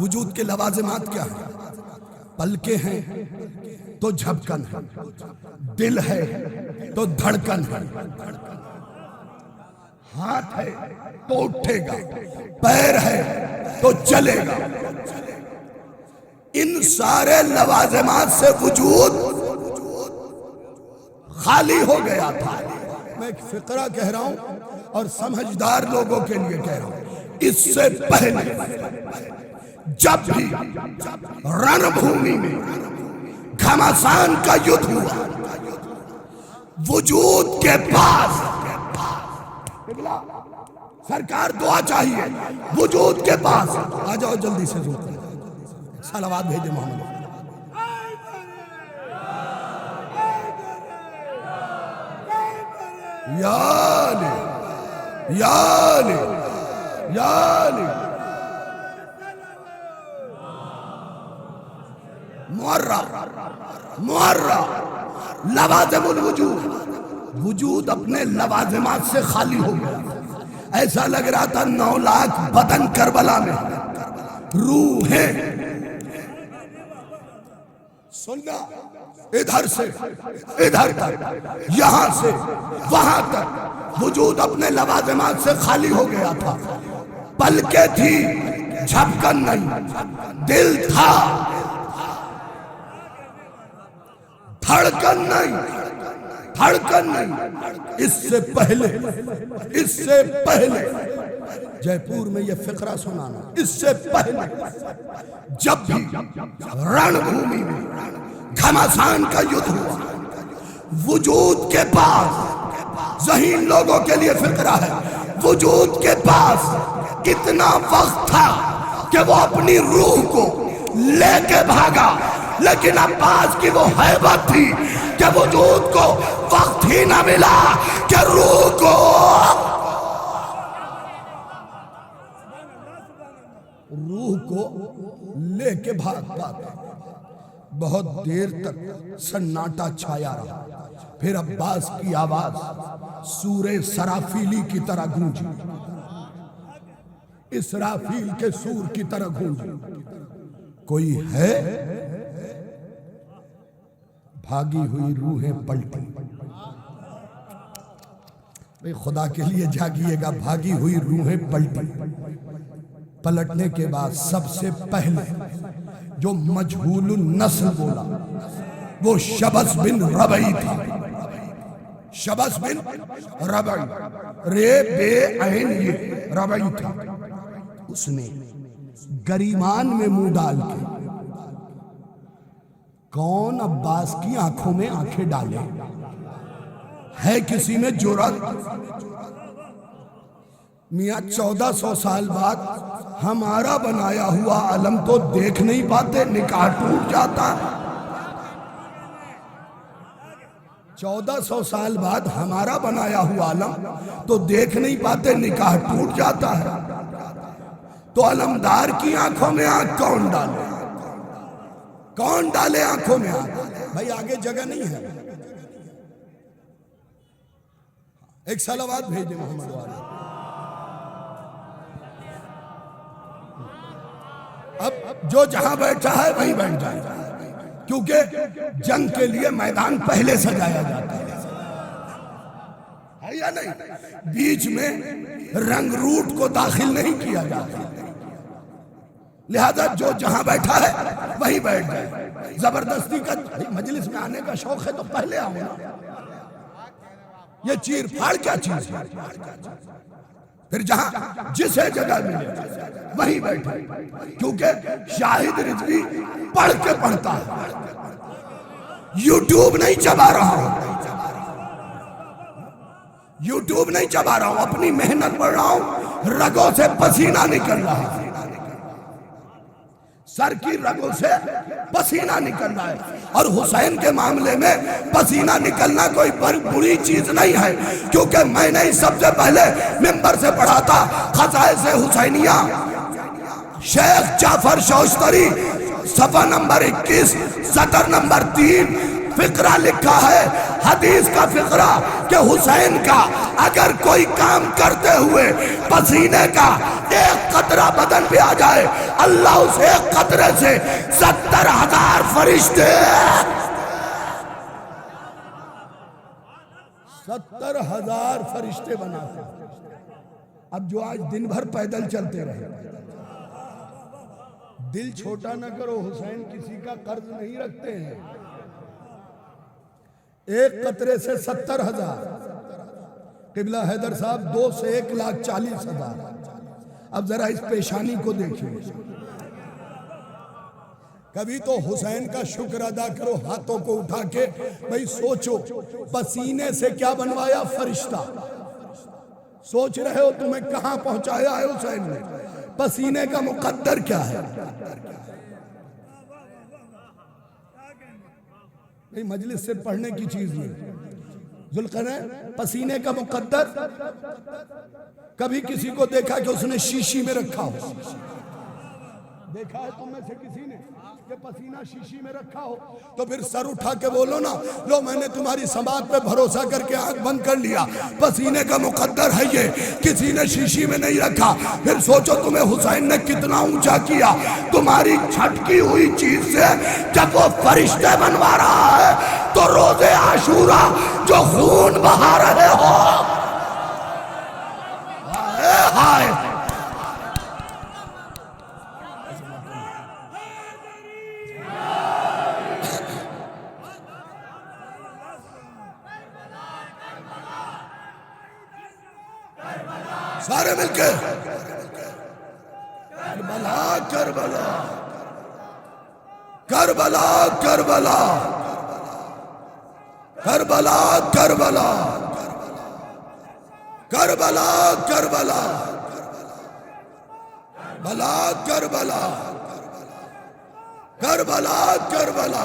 وجود کے لوازمات کیا ہیں؟ پلکیں ہیں تو جھپکن ہے، دل ہے تو دھڑکن ہے، ہاتھ ہے تو اٹھے گا، پیر ہے تو چلے گا۔ ان سارے لوازمات سے وجود خالی ہو گیا تھا۔ میں ایک فقرہ کہہ رہا ہوں اور سمجھدار لوگوں کے لیے کہہ رہا ہوں، اس سے پہلے جب بھی رن بھومی میں گھمسان کا یدھ ہوا، وجود کے پاس سرکار دعا چاہیے، وجود کے پاس آ جاؤ جلدی سے، صلوات بھیجے محمد۔ یا علی یا علی یا علی۔ معرہ لوازم الوجود، وجود اپنے لوازمات سے خالی ہو گیا، ایسا لگ رہا تھا 9 لاکھ بدن کربلا میں، روحیں سننا ادھر سے ادھر تک، یہاں سے وہاں تک، وجود اپنے لوازمات سے خالی ہو گیا تھا۔ پلکیں تھی، جھپکن نہیں، دل تھا، دھڑکن نہیں، دھڑکن نہیں۔ اس سے پہلے جے پور میں یہ فقرہ سنانا، اس سے پہلے جب بھی رن بھومی میں گھمسان کا یدھ ہوا، وجود کے پاس، ذہین لوگوں کے لیے فقرہ ہے، وجود کے پاس کتنا وقت تھا کہ وہ اپنی روح کو لے کے بھاگا، لیکن عباس کی وہ ہیبت تھی کہ وجود کو وقت ہی نہ ملا کہ روح کو لے کے بھاگ پاتا۔ بہت دیر تک سناٹا چھایا رہا، پھر عباس کی آواز سورہ سرافیلی کی طرح گونجی، اسرافیل کے سور کی طرح گونجی، کوئی ہے؟ بھاگی ہوئی روحیں پلٹی۔ بھئی خدا کے لیے جاگیے گا، بھاگی ہوئی روحیں پلٹی۔ پلٹنے کے بعد سب سے پہلے جو مجہول النسل بولا وہ شبس بن ربعی تھا۔ شبس بن ربعی، رے بے عین یہ ربعی تھا۔ اس نے گریمان میں منہ ڈال کے کون عباس کی آنکھوں میں آنکھیں ڈالے؟ ہے کسی میں جرأت؟ میاں 1400 سال بعد ہمارا بنایا ہوا علم تو دیکھ نہیں پاتے، نکاح ٹوٹ جاتا ہے۔ 1400 سال بعد ہمارا بنایا ہوا علم تو دیکھ نہیں پاتے، نکاح ٹوٹ جاتا ہے۔ تو علمدار کی آنکھوں میں آنکھ کون ڈالے؟ کون ڈالے آنکھوں میں آنکھ؟ بھائی آگے جگہ نہیں ہے، ایک صلوات بھیج دیں محمد والے۔ اب جو جہاں بیٹھا ہے وہیں بیٹھ جائے، کیونکہ جنگ کے لیے میدان پہلے سجایا جاتا ہے یا نہیں؟ بیچ میں رنگ روٹ کو داخل نہیں کیا جاتا، لہذا جو جہاں بیٹھا ہے وہیں بیٹھ جائے۔ زبردستی کا مجلس میں آنے کا شوق ہے تو پہلے آؤ نا، یہ چیر پھاڑ کیا چیز ہے؟ پھر جہاں جسے جگہ ملے وہیں بیٹھے، کیونکہ شاہد رضوی پڑھ کے پڑھتا ہے، یوٹیوب نہیں چبا رہا ہوں، یوٹیوب نہیں چبا رہا ہوں، اپنی محنت پڑھ رہا ہوں، رگوں سے پسینہ نکل رہا ہے، سر کی رگوں سے پسینہ نکل رہا ہے۔ اور حسین کے معاملے میں پسینہ نکلنا کوئی بری چیز نہیں ہے، کیونکہ میں نے سب سے پہلے ممبر سے پڑھا تھا خصائص حسینیہ، شیخ جعفر شوشتری، صفحہ نمبر 21 سطر نمبر 3، فقرہ لکھا ہے، حدیث کا فقرہ، کہ حسین کا اگر کوئی کام کرتے ہوئے پسینے کا ایک قطرہ بدن پہ آ جائے، اللہ اس ایک قطرے سے 70,000 فرشتے 70,000 فرشتے بناتے ہیں۔ اب جو آج دن بھر پیدل چلتے رہے، دل چھوٹا نہ کرو، حسین کسی کا قرض نہیں رکھتے ہیں، ایک قطرے سے 70,000، قبلہ حیدر صاحب 2 سے 1,40,000۔ اب ذرا اس پیشانی کو دیکھیں، کبھی تو حسین کا شکر ادا کرو ہاتھوں کو اٹھا کے، بھئی سوچو پسینے سے کیا بنوایا فرشتہ، سوچ رہے ہو تمہیں کہاں پہنچایا ہے حسین نے، پسینے کا مقدر کیا ہے؟ نہیں مجلس سے پڑھنے کی چیز نہیں، ذوالقرنین پسینے کا مقدر، کبھی کسی کو دیکھا کہ اس نے شیشی میں رکھا ہو؟ دیکھا ہے تم میں سے کسی نے کہ پسینہ شیشی میں رکھا ہو؟ تو پھر سر اٹھا کے بولو نا، لو میں نے تمہاری سماعت پہ بھروسہ کر کے آنکھ بند کر لیا، پسینے کا مقدر ہے یہ، کسی نے شیشی میں نہیں رکھا۔ پھر سوچو تمہیں حسین نے کتنا اونچا کیا، تمہاری چھٹکی ہوئی چیز سے جب وہ فرشتے بنوا رہا ہے تو روز عاشورہ جو خون بہا رہے ہو، ہائے سارے مل کے کربلا کربلا کربلا کربلا کربلا کربلا کربلا کربلا بلا کربلا کربلا کربلا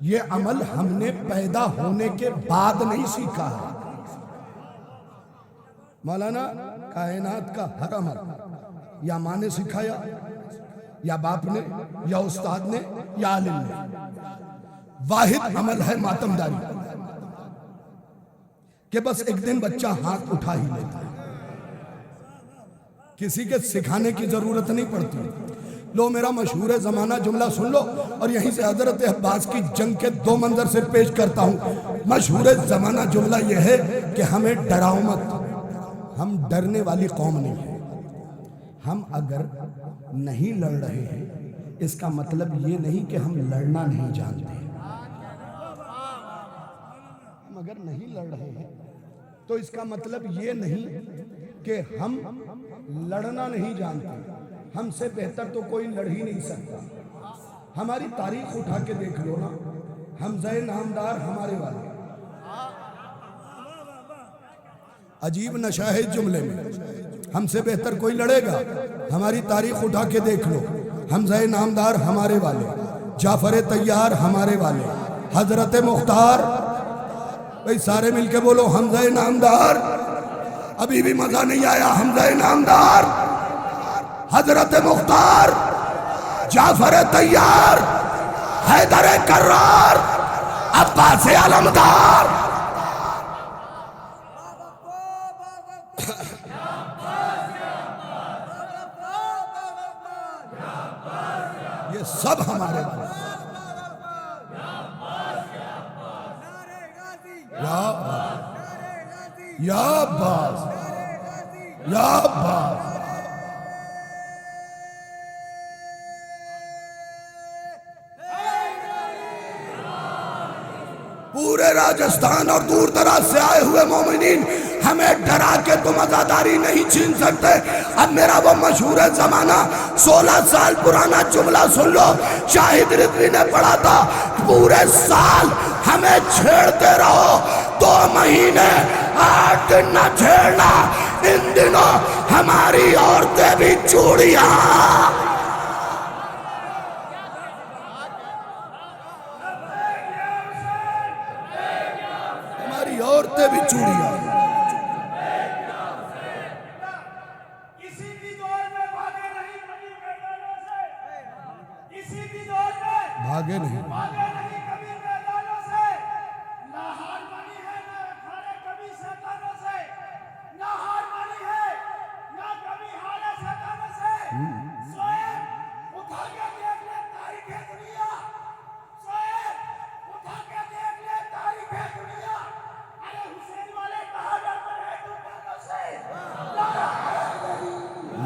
یہ عمل ہم نے پیدا ہونے کے بعد نہیں سیکھا ہے۔ مولانا کائنات کا ہر عمل یا ماں نے سکھایا، یا باپ نے، یا استاد نے، یا عالم نے۔ واحد عمل ہے ماتمداری، کہ بس ایک دن بچہ ہاتھ اٹھا ہی لیتا ہے، کسی کے سکھانے کی ضرورت نہیں پڑتی۔ لو میرا مشہور زمانہ جملہ سن لو، اور یہیں سے حضرت عباس کی جنگ کے 2 منظر سے پیش کرتا ہوں۔ مشہور زمانہ جملہ یہ ہے کہ ہمیں ڈراؤ مت، ہم ڈرنے والی قوم نہیں ہیں۔ ہم اگر نہیں لڑ رہے ہیں اس کا مطلب یہ نہیں کہ ہم لڑنا نہیں جانتے۔ ہم اگر نہیں لڑ رہے ہیں تو اس کا مطلب یہ نہیں کہ ہم لڑنا نہیں جانتے۔ ہم سے بہتر تو کوئی لڑ ہی نہیں سکتا۔ ہماری تاریخ اٹھا کے دیکھ لو نا، حمزہ نامدار ہمارے والے، عجیب نشہ ہے جملے میں، ہم سے بہتر کوئی لڑے گا؟ ہماری تاریخ اٹھا کے دیکھ لو، حمزہ نامدار ہمارے والے، جعفر طیار ہمارے والے، حضرت مختار، بھئی سارے مل کے بولو حمزہ نامدار۔ ابھی بھی مزہ نہیں آیا؟ حمزہ نامدار، حضرت مختار، جعفر طیار، حیدر کرار، عباس علمدار۔ یہ سب ہمارے والے، یا عباس، یا عباس۔ پورے راجستھان اور دور دراز سے آئے ہوئے مومنین، ہمیں ڈرا کے تم عزاداری نہیں چھین سکتے۔ اب میرا وہ مشہور زمانہ 16 سال پرانا جملہ سن لو، شاہد رضوی نے پڑھا تھا، پورے سال ہمیں چھیڑتے رہو، 2 مہینے 8 دن نہ چھیڑنا، ان دنوں ہماری عورتیں بھی چوڑیاں، ہماری عورتیں بھی چوڑیاں۔ بھاگے نہیں، کبھی میدانوں سے، نہ ہار مانی ہے نہ کھارے کبھی شیطانوں سے، نہ ہار مانی ہے نہ کبھی ہارے شیطانوں سے۔ سوئے اٹھا کے دیکھ لے تاریخ دنیا، سوئے اٹھا کے دیکھ لے تاریخ دنیا، ارے حسین والے کہاں ڈرتے رہے تمہاروں سے؟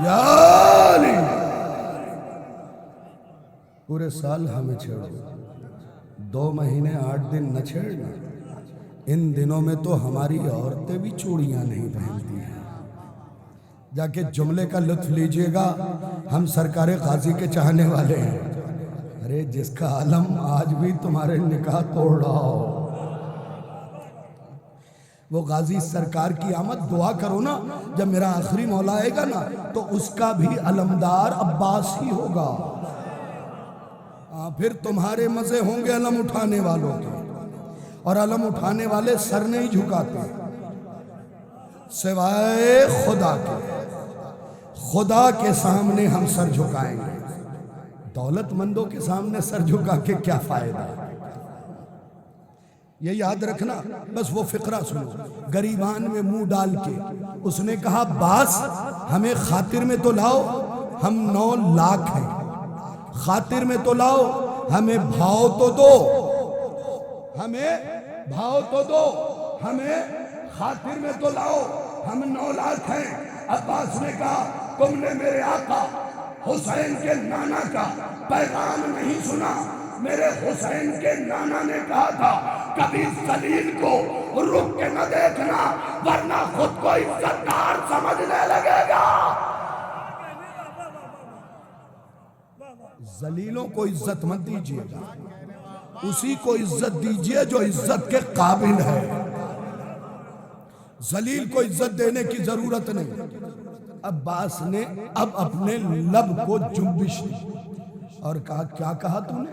یا علی، پورے سال ہمیں چھیڑو، 2 مہینے 8 دن نہ چھیڑنا، ان دنوں میں تو ہماری عورتیں بھی چوڑیاں نہیں پہنتی ہیں۔ جا کے جملے کا لطف لیجئے گا، ہم سرکار غازی کے چاہنے والے ہیں۔ ارے جس کا علم آج بھی تمہارے نکاح توڑ رہا ہو، وہ غازی سرکار کی آمد دعا کرو نا، جب میرا آخری مولا آئے گا نا تو اس کا بھی علمدار عباس ہی ہوگا۔ پھر تمہارے مزے ہوں گے علم اٹھانے والوں کے، اور علم اٹھانے والے سر نہیں جھکاتے سوائے خدا کے۔ خدا کے سامنے ہم سر جھکائیں گے، دولت مندوں کے سامنے سر جھکا کے کیا فائدہ؟ یہ یاد رکھنا، بس وہ فقرہ سنو، گریبان میں منہ ڈال کے اس نے کہا باس ہمیں خاطر میں تو لاؤ، ہم 9 لاکھ ہیں، خاطر میں تو لاؤ، ہمیں بھاؤ تو دو، ہمیں بھاؤ تو دو، ہمیں خاطر میں تو لاؤ، ہم 9 لاکھ ہیں۔ عباس نے کہا تم نے میرے آقا حسین کے نانا کا پیغام نہیں سنا؟ میرے حسین کے نانا نے کہا تھا کبھی ذلیل کو رک کے نہ دیکھنا ورنہ خود کو عزتدار سمجھنے لگے گا۔ ذلیلوں کو عزت مت دیجیے گا، اسی کو عزت دیجیے جو عزت کے قابل ہے۔ ذلیل کو عزت دینے کی ضرورت نہیں۔ عباس نے اب اپنے لب کو جنبش دی اور کہا کیا کہا تو نے؟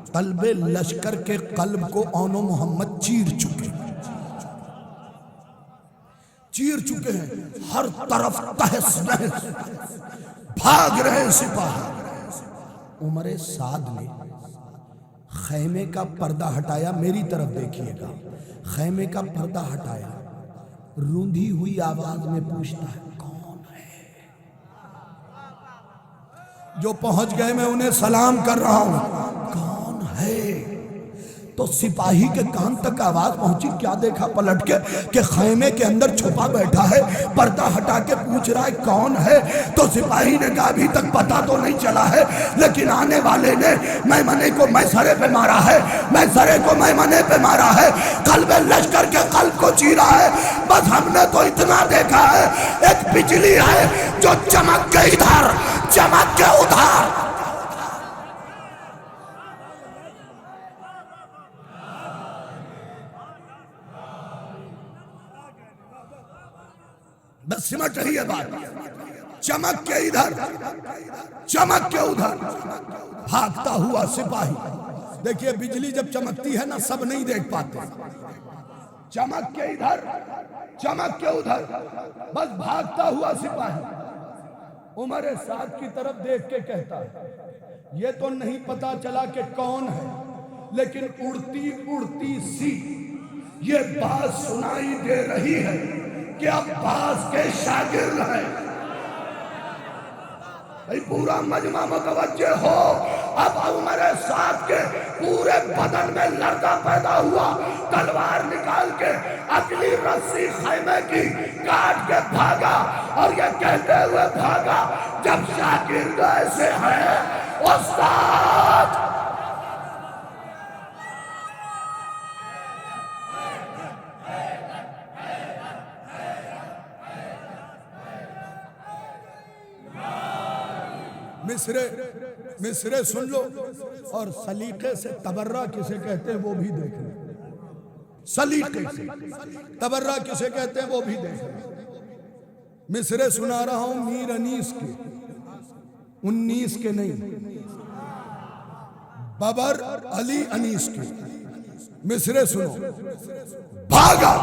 قلب لشکر کے قلب کو اون و محمد چیر چکے ہیں، ہر طرف تہس نہس، بھاگ رہے سپاہی۔ عمر سعد نے خیمے کا پردہ ہٹایا، میری طرف دیکھیے گا، خیمے کا پردہ ہٹایا، روندھی ہوئی آواز میں پوچھتا ہے کون ہے؟ جو پہنچ گئے میں انہیں سلام کر رہا ہوں، کون ہے؟ تو سپاہی کے کان تک آواز پہنچی، کیا دیکھا پلٹ کے کہ خیمے کے اندر چھپا بیٹھا ہے، پردہ ہٹا کے پوچھ رہا ہے کون ہے؟ تو سپاہی نے کہا ابھی تک پتا تو نہیں چلا ہے، لیکن آنے والے نے میمنے کو میسرے پہ مارا ہے، میسرے کو میمنے پہ مارا ہے، قلب لشکر کے قلب کو چیرا ہے۔ بس ہم نے تو اتنا دیکھا ہے، ایک بجلی ہے جو چمک کے ادھر چمک کے ادھر۔ بس سمجھ رہی ہے بات، چمک کے ادھر چمک کے ادھر، بھاگتا ہوا سپاہی۔ دیکھیے بجلی جب چمکتی ہے نا سب نہیں دیکھ پاتے، چمک کے ادھر چمک کے ادھر، بس بھاگتا ہوا سپاہی عمر سعد کی طرف دیکھ کے کہتا ہے یہ تو نہیں پتا چلا کہ کون ہے، لیکن اڑتی اڑتی سی یہ بات سنائی دے رہی ہے کہ عباس کے شاگرد ہیں۔ بھئی پورا مجمع متوجہ ہو، اب عمر سعد کے پورے بدن میں لرزہ پیدا ہوا، تلوار نکال کے اگلی رسی خیمے کی کاٹ کے بھاگا، اور یہ کہتے ہوئے بھاگا جب شاگرد ایسے ہیں استاد۔ مصرے سن لو اور سلیقے سے تبرہ کسے کہتے ہیں وہ بھی دیکھ لیں، سلیقے سے تبرہ کسے کہتے ہیں وہ بھی دیکھ لیں۔ مصرے سنا رہا ہوں میر انیس کے، 19 کے نہیں، ببر علی انیس کے۔ مصرے سنو، بھاگا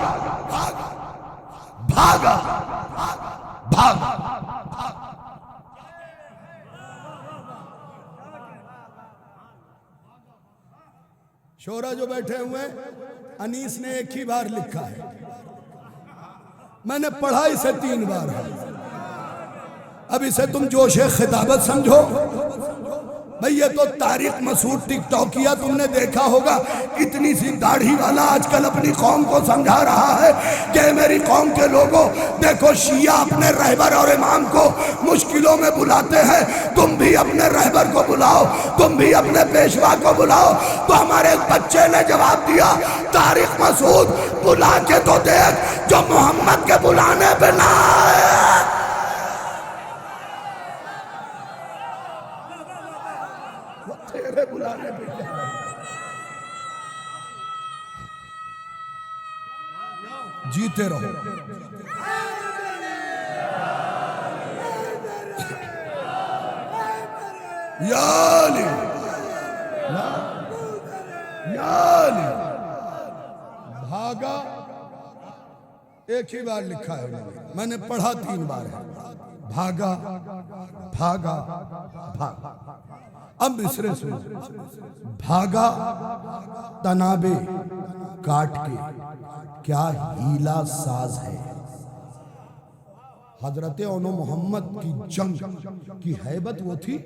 بھاگا بھاگا بھاگا، شورا جو بیٹھے ہوئے انیس نے ایک ہی بار لکھا ہے، میں نے پڑھا اسے 3 بار ہے۔ اب اسے تم جوش خطابت سمجھو، بھئی یہ تو طارق مسعود ٹک ٹاکیا تم نے دیکھا ہوگا، اتنی سی داڑھی والا آج کل اپنی قوم کو سمجھا رہا ہے کہ میری قوم کے لوگوں دیکھو شیعہ اپنے رہبر اور امام کو مشکلوں میں بلاتے ہیں، تم بھی اپنے رہبر کو بلاؤ، تم بھی اپنے پیشوا کو بلاؤ۔ تو ہمارے ایک بچے نے جواب دیا طارق مسعود بلا کے تو دیکھ جو محمد کے بلانے پہ نہ آئے۔ تیرے بلانے پہ کیا ہے؟ جیتے رہو، یا علی یا علی۔ بھاگا ایک ہی بار لکھا ہے، میں نے پڑھا 3 بار ہے، بھاگا بھاگا بھاگا۔ اب مصرے سنو، بھاگا تنابے کاٹ کے کیا ہیلا ساز ہے۔ حضرت اون و محمد کی جنگ کی ہیبت وہ تھی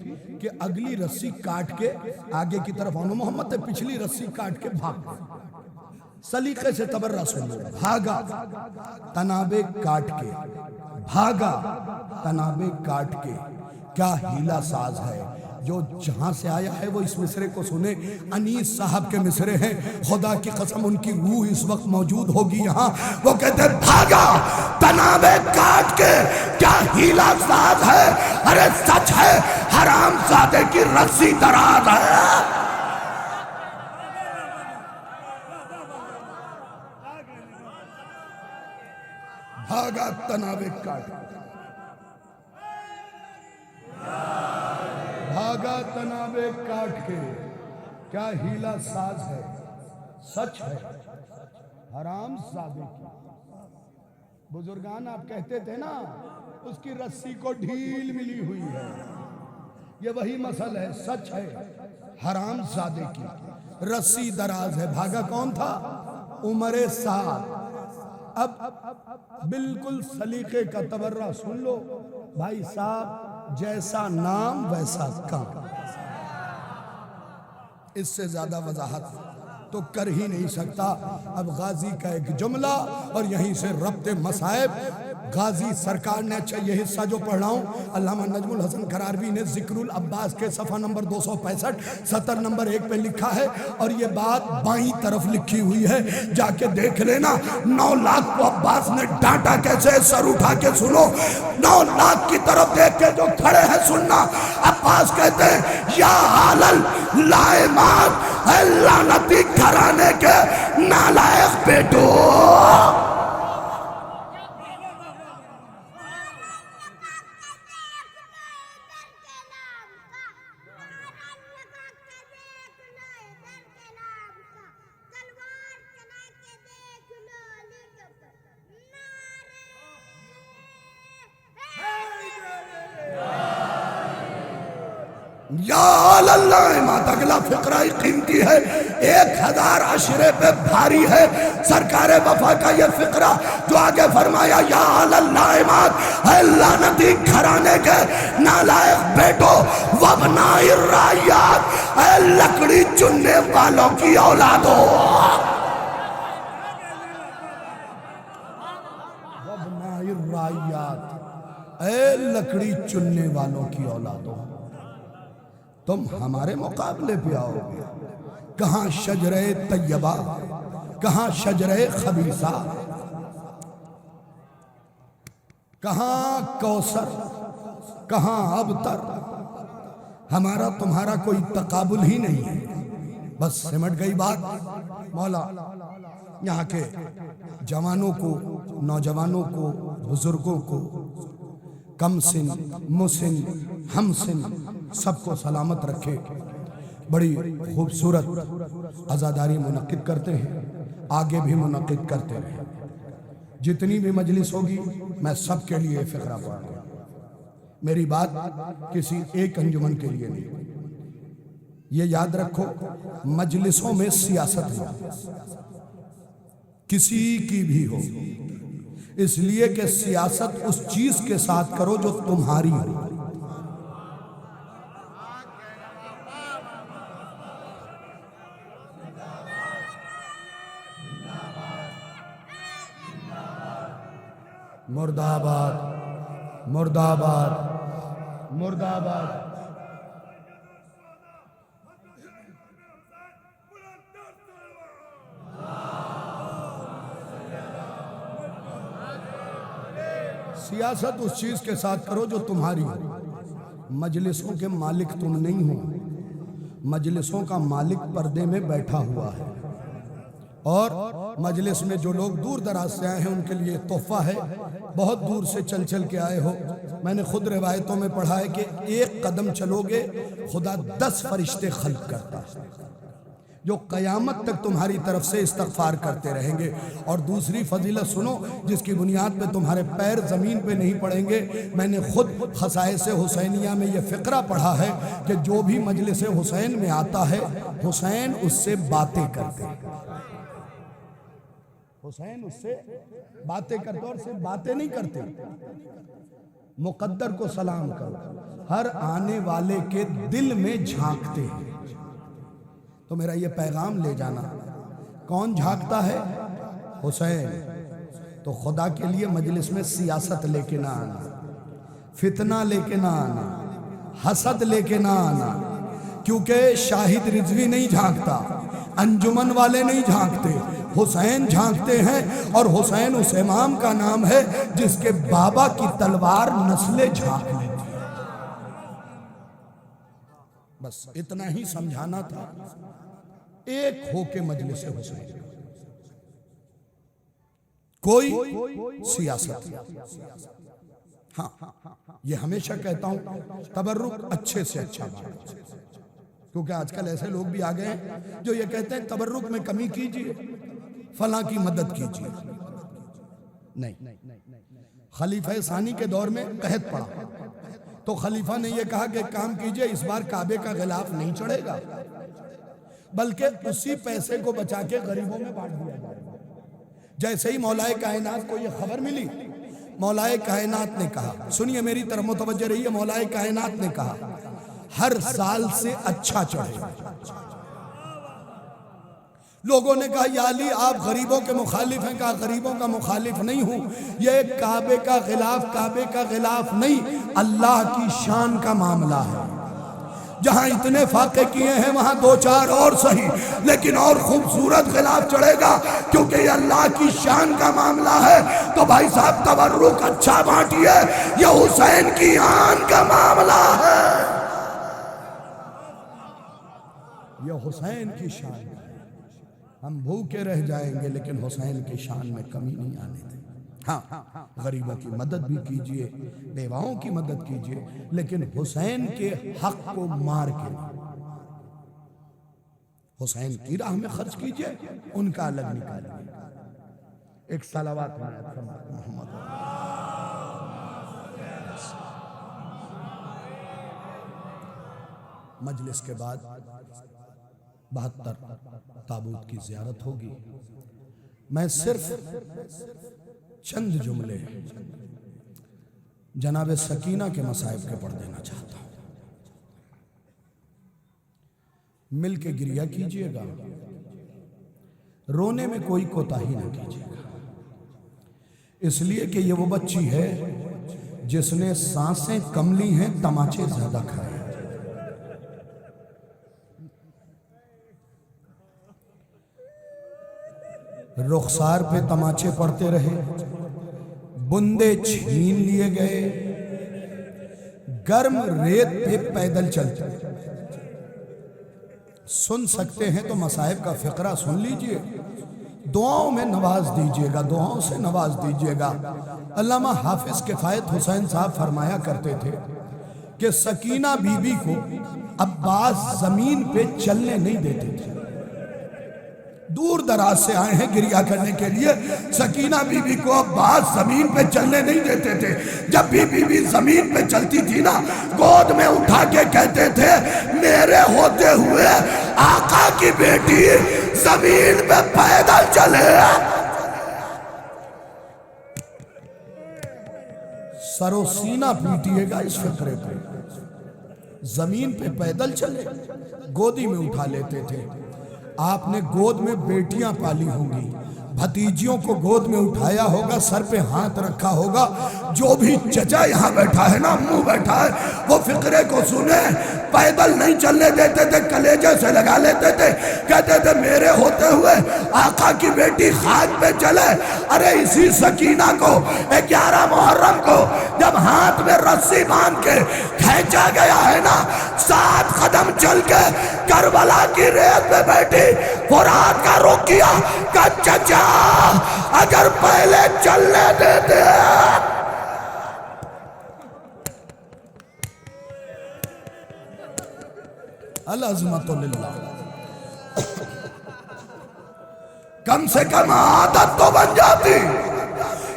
کہ اگلی رسی کاٹ کے آگے کی طرف اون و محمد تھے، پچھلی رسی کاٹ کے بھاگ گئے۔ سلیقے سے تبرہ سنو، بھاگا تنابے کاٹ کے، بھاگا تنابے کاٹ کے کیا ہیلا ساز ہے۔ جو جہاں سے آیا ہے وہ اس مصرے کو سنے، انیس صاحب کے مصرے ہیں، خدا کی قسم ان کی روح اس وقت موجود ہوگی یہاں۔ وہ کہتے ہیں بھاگا تنابے کاٹ کے کیا ہیلا ساز ہے، ارے سچ ہے حرام زادے کی رسی دراز ہے۔ بھاگا تنابے کاٹ کے، بھاگا تنابے کاٹ کے کیا ہیلا ساز ہے، سچ ہے حرام زادے کی۔ بزرگان آپ کہتے تھے نا اس کی رسی کو ڈھیل ملی ہوئی ہے، یہ وہی مسئلہ ہے، سچ ہے حرام زادے کی۔ رسی دراز ہے، بھاگا کون تھا؟ عمر سعد۔ اب بالکل سلیقے کا تبرہ سن لو بھائی صاحب، جیسا نام ویسا کام، اس سے زیادہ وضاحت تو کر ہی نہیں سکتا۔ اب غازی کا ایک جملہ اور یہیں سے ربط مصائب۔ غازی سرکار نے، اچھا یہ حصہ جو پڑھ رہا ہوں علامہ نجم الحسن کراروی نے ذکر العباس کے صفحہ نمبر 265 سطر نمبر 1 پہ لکھا ہے، اور یہ بات بائیں طرف لکھی ہوئی ہے، جا کے دیکھ لینا۔ 9 لاکھ کو عباس نے ڈانٹا کیسے؟ سر اٹھا کے سنو، 9 لاکھ کی طرف دیکھ کے جو کھڑے ہیں سننا۔ عباس کہتے ہیں یا حالل لائمات، اے لعنتی گھرانے کے نالائق بیٹو، یا اللہ امات۔ اگلا فقرہ ہی قیمتی ہے، 1000 عشرے پہ بھاری ہے سرکار وفا کا یہ فقرہ، جو آگے فرمایا یا اللہ امات، اے لعنتی گھرانے کے نالائق بیٹو، وابناء الرعیات، اے لکڑی چننے والوں کی اولادو، وابناء الرعیات، اے لکڑی چننے والوں کی اولادو، تم ہمارے مقابلے پہ آؤ گے؟ کہاں شجرہ طیبہ، کہاں شجرہ خبیثہ، کہاں کوثر، کہاں ابتر؟ ہمارا تمہارا کوئی تقابل ہی نہیں ہے۔ بس سمٹ گئی بات۔ مولا یہاں کے جوانوں کو، نوجوانوں کو، بزرگوں کو، کم سن، مسن، ہم سن، سب کو سلامت رکھے۔ بڑی خوبصورت عزاداری منعقد کرتے ہیں، آگے بھی منعقد کرتے رہے۔ جتنی بھی مجلس ہوگی میں سب کے لیے فقرہ پڑھوں گا، میری بات کسی ایک انجمن کے لیے نہیں۔ یہ یاد رکھو، مجلسوں میں سیاست ہو، کسی کی بھی ہو، اس لیے کہ سیاست اس چیز کے ساتھ کرو جو تمہاری ہو۔ مرد آباد، مرد آباد، مرد آباد۔ سیاست اس چیز کے ساتھ کرو جو تمہاری ہو۔ مجلسوں کے مالک تم نہیں ہو، مجلسوں کا مالک پردے میں بیٹھا ہوا ہے، اور مجلس میں جو لوگ دور دراز سے آئے ہیں ان کے لیے تحفہ ہے۔ بہت دور سے چل چل کے آئے ہو، میں نے خود روایتوں میں پڑھا ہے کہ 1 قدم چلو گے خدا 10 فرشتے خلق کرتا ہے، جو قیامت تک تمہاری طرف سے استغفار کرتے رہیں گے۔ اور دوسری فضیلت سنو، جس کی بنیاد پہ تمہارے پیر زمین پہ نہیں پڑیں گے۔ میں نے خود خصائص حسینیہ میں یہ فقرہ پڑھا ہے کہ جو بھی مجلس حسین میں آتا ہے، حسین اس سے باتیں کرتے ہیں، حسین اس سے باتیں کرتے، اور صرف باتیں نہیں کرتے، مقدر کو سلام کرو، ہر آنے والے کے دل میں جھانکتے ہیں۔ تو میرا یہ پیغام لے جانا، کون جھانکتا ہے؟ حسین۔ تو خدا کے لیے مجلس میں سیاست لے کے نہ آنا، فتنہ لے کے نہ آنا، حسد لے کے نہ آنا، کیونکہ شاہد رضوی نہیں جھانکتا، انجمن والے نہیں جھانکتے، حسین جھانکتے ہیں۔ اور حسین اس امام کا نام ہے جس کے بابا کی تلوار نسلیں جھانک لیتی ہے۔ بس اتنا ہی سمجھانا تھا، ایک ہو کے مجلس حسین، کوئی سیاست۔ ہاں، یہ ہمیشہ کہتا ہوں، تبرک اچھے سے اچھا بات، کیونکہ آج کل ایسے لوگ بھی آ گئے ہیں جو یہ کہتے ہیں تبرک میں کمی کیجئے، فلاں کی مدد کیجئے. نہیں، خلیفہ ثانی کے دور میں قحط پڑا تو خلیفہ نے یہ کہا کہ کام کیجئے، اس بار کعبے کا غلاف نہیں چڑھے گا، بلکہ اسی پیسے کو بچا کے غریبوں میں بانٹ دیا جائے گا. جیسے ہی مولا کائنات کو یہ خبر ملی، مولا کائنات نے کہا، سنیے میری طرف متوجہ رہیے، مولا کائنات نے کہا ہر سال سے اچھا چڑھے. لوگوں نے کہا یا علی آپ غریبوں کے مخالف ہیں. کہا غریبوں کا مخالف نہیں ہوں، یہ کعبے کا غلاف نہیں، اللہ کی شان کا معاملہ ہے. جہاں اتنے فاقے کیے ہیں وہاں دو چار اور صحیح، لیکن اور خوبصورت غلاف چڑھے گا کیونکہ یہ اللہ کی شان کا معاملہ ہے. تو بھائی صاحب تبرک اچھا بانٹیے، یہ حسین کی آن کا معاملہ ہے، یہ حسین کی شان ہے. ہم بھوکے رہ جائیں گے لیکن حسین کی شان میں کمی نہیں آنے دیں. ہاں غریبوں کی مدد بھی کیجئے، بیواؤں کی مدد کیجئے، لیکن حسین کے حق کو مار کے حسین کی راہ میں خرچ کیجئے، ان کا الگ نکالیے. ایک صلوات محمد مجلس کے بعد 72 تابوت کی زیارت ہوگی. میں صرف چند جملے جناب سکینہ کے مصائب کے پڑھ دینا چاہتا ہوں. مل کے گریہ کیجئے گا، رونے میں کوئی کوتاہی نہ کیجئے گا، اس لیے کہ یہ وہ بچی ہے جس نے سانسیں کم لی ہیں، تماچے زیادہ کھائے. رخسار پہ تماچے پڑتے رہے، بندے چھین لیے گئے، گرم ریت پہ پیدل چلتے. سن سکتے ہیں تو مصائب کا فقرہ سن لیجئے، دعاؤں میں نواز دیجئے گا، دعاؤں سے نواز دیجئے گا. علامہ حافظ کفایت حسین صاحب فرمایا کرتے تھے کہ سکینہ بی بی کو عباس زمین پہ چلنے نہیں دیتے تھے. دور دراز سے آئے ہیں گریہ کرنے کے لیے. سکینہ بی بی کو عباس زمین پہ چلنے نہیں دیتے تھے. جب بھی بی بی زمین پہ چلتی تھی نا، گود میں اٹھا کے کہتے تھے میرے ہوتے ہوئے آقا کی بیٹی زمین پہ پیدل چلے. سر و سینہ پیٹیے گا اس فقرے پہ. زمین پہ پیدل چلے، گودی میں اٹھا لیتے تھے. آپ نے گود میں بیٹیاں پالی ہوں گی، بھتیجیوں کو گود میں اٹھایا ہوگا، سر پہ ہاتھ رکھا ہوگا. جو بھی چچا یہاں بیٹھا ہے نا، امو بیٹھا ہے، وہ فقرے کو سنیں. پیدل نہیں چلنے دیتے تھے، کلیجے سے لگا لیتے تھے، کہتے تھے میرے ہوتے ہوئے آقا کی بیٹی خاک پہ چلے. ارے اسی سکینہ کو 11 محرم کو جب ہاتھ میں رسی باندھ کے کھینچا گیا ہے نا، 7 قدم چل کے کربلا کی ریت پہ بیٹھی، فرات کا رخ کیا کہ چچا اگر پہلے چلنے دیتے. العظمت للہ. کم سے کم عادت تو بن جاتی.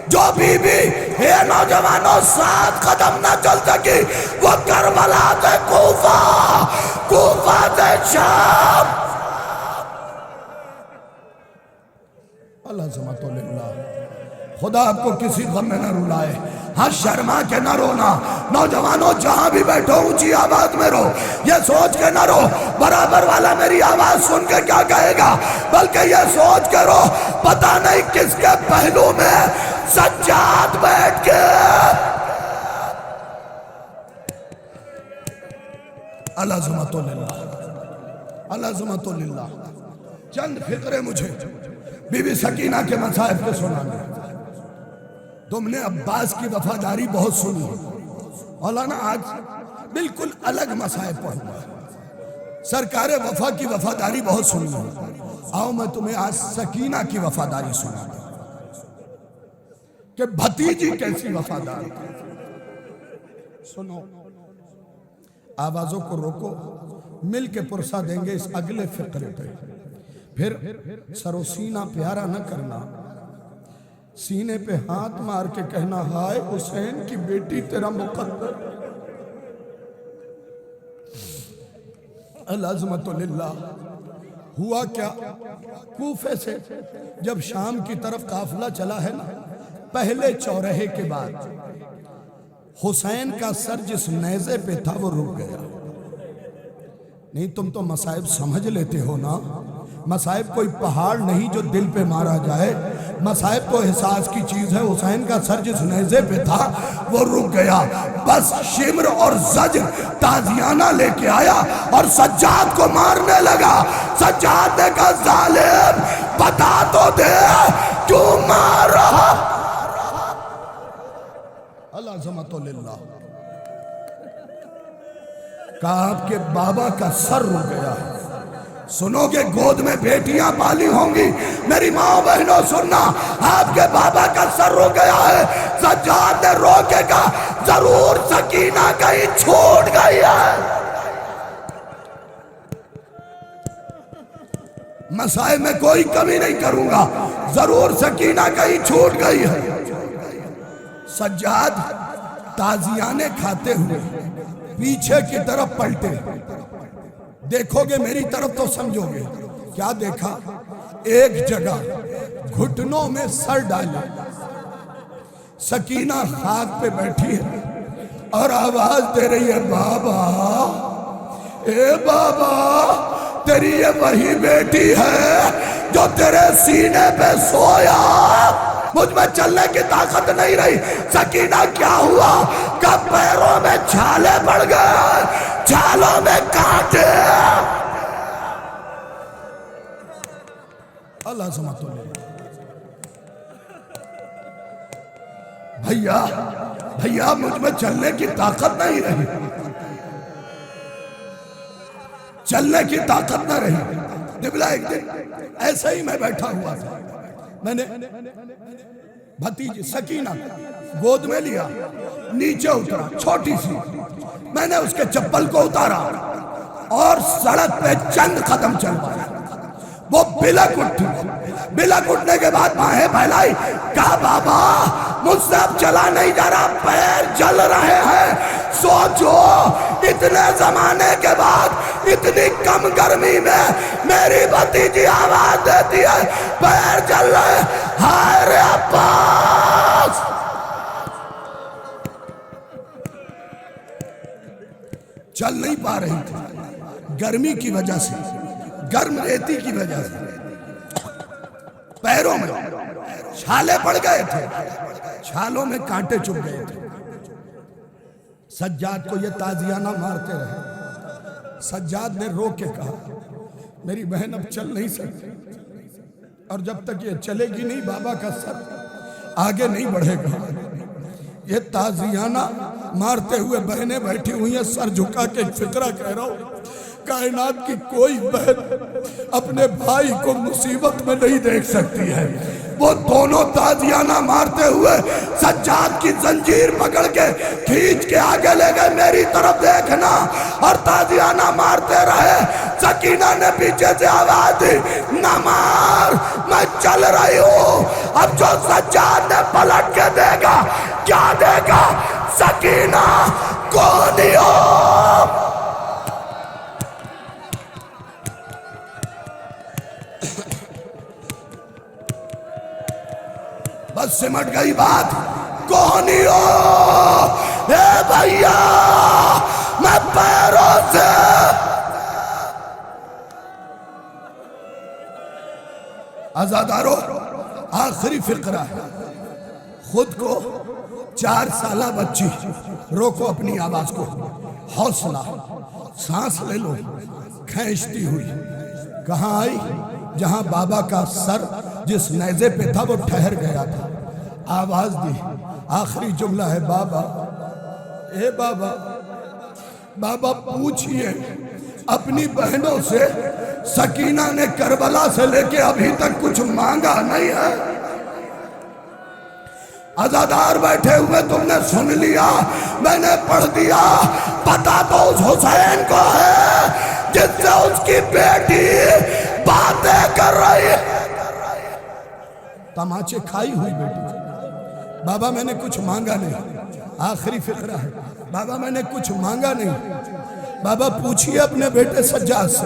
جو بی بی یہ نوجوانوں 7 قدم نہ چل سکی، وہ کربلا سے کوفہ سے شام. العظمت للہ. خدا آپ کو کسی غم میں نہ رلائے. ہاں شرما کے نہ رونا. نوجوانوں جہاں بھی بیٹھو اونچی آواز میں رو. یہ سوچ کے نہ رو برابر والا میری آواز سن کے کیا کہے گا، بلکہ یہ سوچ کے رو پتہ نہیں کس کے پہلو میں سجاد بیٹھ کے. العظمت للہ. العظمت للہ. چند فقرے مجھے بی بی سکینہ کے مصائب کے سنانے. تم نے عباس کی وفاداری بہت سنی ہے، مولانا آج بالکل الگ مصائب پڑھوں گا. سرکار وفا کی وفاداری بہت سنی ہے. آؤ میں تمہیں آج سکینہ کی وفاداری سنا دوں کہ بھتیجی کیسی وفادار تھی. سنو، آوازوں کو روکو مل کے پرسہ دیں گے اس اگلے فقرے پہ. پھر سر و سینہ پیارا نہ کرنا، سینے پہ ہاتھ مار کے کہنا ہائے حسین کی بیٹی تیرا مقدر. العظمت للہ. ہوا کیا، کوفے سے جب شام کی طرف قافلہ چلا ہے نا، پہلے چورہے کے بعد حسین کا سر جس نیزے پہ تھا وہ رک گیا. نہیں تم تو مصائب سمجھ لیتے ہو نا، مصائب کوئی پہاڑ نہیں جو دل پہ مارا جائے، مصائب تو احساس کی چیز ہے. حسین کا سر جس نیزے پہ تھا وہ رک گیا. بس شمر اور زجر تازیانہ لے کے آیا اور سجاد کو مارنے لگا. سجاد نے کہا ظالم بتا تو دے کیوں مار رہا. العظمت للہ. کہا آپ کے بابا کا سر رک گیا ہے. سنو گے گود میں بیٹیاں پالی ہوں گی، میری ماں بہنوں سننا، آپ کے بابا کا سر رو گیا ہے. سجاد نے رو کے کہا ضرور سکینہ کہیں چھوٹ گئی ہے. مسائل میں کوئی کمی نہیں کروں گا، ضرور سکینہ کہیں چھوٹ گئی ہے. سجاد تازیانے کھاتے ہوئے پیچھے کی طرف پلٹے. دیکھو گے میری طرف تو سمجھو گے. کیا دیکھا؟ ایک جگہ گھٹنوں میں سر ڈالے سکینہ خاک پہ بیٹھی ہے اور آواز دے رہی ہے بابا، اے بابا تیری یہ وہی بیٹی ہے جو تیرے سینے پہ سویا. مجھ میں چلنے کی طاقت نہیں رہی. سکینہ کیا ہوا؟ کہ پیروں میں چھالے پڑ گئے، چھالوں میں کانٹے. اللہ سمجھ تو لے. بھیا مجھ میں چلنے کی طاقت نہیں رہی، چلنے کی طاقت نہ رہی. دبلا ایک دن ایسے ہی میں بیٹھا ہوا تھا، میں نے بھتیجی سکینہ گود میں لیا، نیچے اترا چھوٹی سی. میں نے اس کے چپل کو اتارا اور سڑک پہ چند قدم چل پایا. وہ بلک اٹھی. بلک اٹھنے کے بعد باہیں پھیلائی. کہا بابا مجھ سے اب چلا نہیں جا رہا، پیر جل رہے ہیں. سوچو اتنے زمانے کے بعد اتنی کم گرمی میں میری بھتیجی آواز دیتی ہے پیر جل رہے. ہائے رے عباس. چل نہیں پا رہی تھی گرمی کی وجہ سے، گرم ریتی کی وجہ سے. پیروں میں چھالے پڑ گئے تھے، چھالوں میں کانٹے چپ گئے تھے. سجاد کو یہ تازیانہ مارتے رہے. سجاد نے رو کے کہا میری بہن اب چل نہیں سکتی، اور جب تک یہ چلے گی نہیں بابا کا سر آگے نہیں بڑھے گا. یہ تازیانہ مارتے ہوئے بہنیں بیٹھی ہوئی ہیں، سر جھکا کے ایک فقرہ کہہ رہا ہوں. کائنات کی کوئی بہن اپنے بھائی کو مصیبت میں نہیں دیکھ سکتی ہے. وہ دونوں تازیانہ مارتے ہوئے سجاد کی زنجیر پکڑ کے کھینچ کے آگے لے گئے. میری طرف دیکھنا، اور تازیانہ مارتے رہے. سکینہ نے پیچھے سے آواز دی نہ مار، میں چل رہی ہوں. اب جو سجاد نے پلٹ کے دیکھا، کیا دیکھا؟ سکینہ کون ہو؟ بس سمٹ گئی بات. کون ہو؟ اے بھیا میں پیروں سے. آزادارو آخری فقرہ ہے. خود کو 4 سالہ بچی، روکو اپنی آواز کو، حوصلہ، سانس لے لو. کھینچتی ہوئی کہاں آئی؟ جہاں بابا کا سر جس نیزے پہ تھا وہ ٹھہر گیا تھا. آواز دی. آخری جملہ ہے بابا، اے بابا. بابا پوچھئے اپنی بہنوں سے، سکینہ نے کربلا سے لے کے ابھی تک کچھ مانگا نہیں ہے. عزادار بیٹھے ہوئے تم نے سن لیا، میں نے پڑھ دیا، پتہ تو اس حسین کو ہے جس سے اس کی بیٹی باتیں کر رہی ہے۔ تماچے کھائی ہوئی بیٹی، بابا میں نے کچھ مانگا نہیں، آخری فقرہ ہے، بابا میں نے کچھ مانگا نہیں۔ بابا پوچھئے اپنے بیٹے سجاد سے،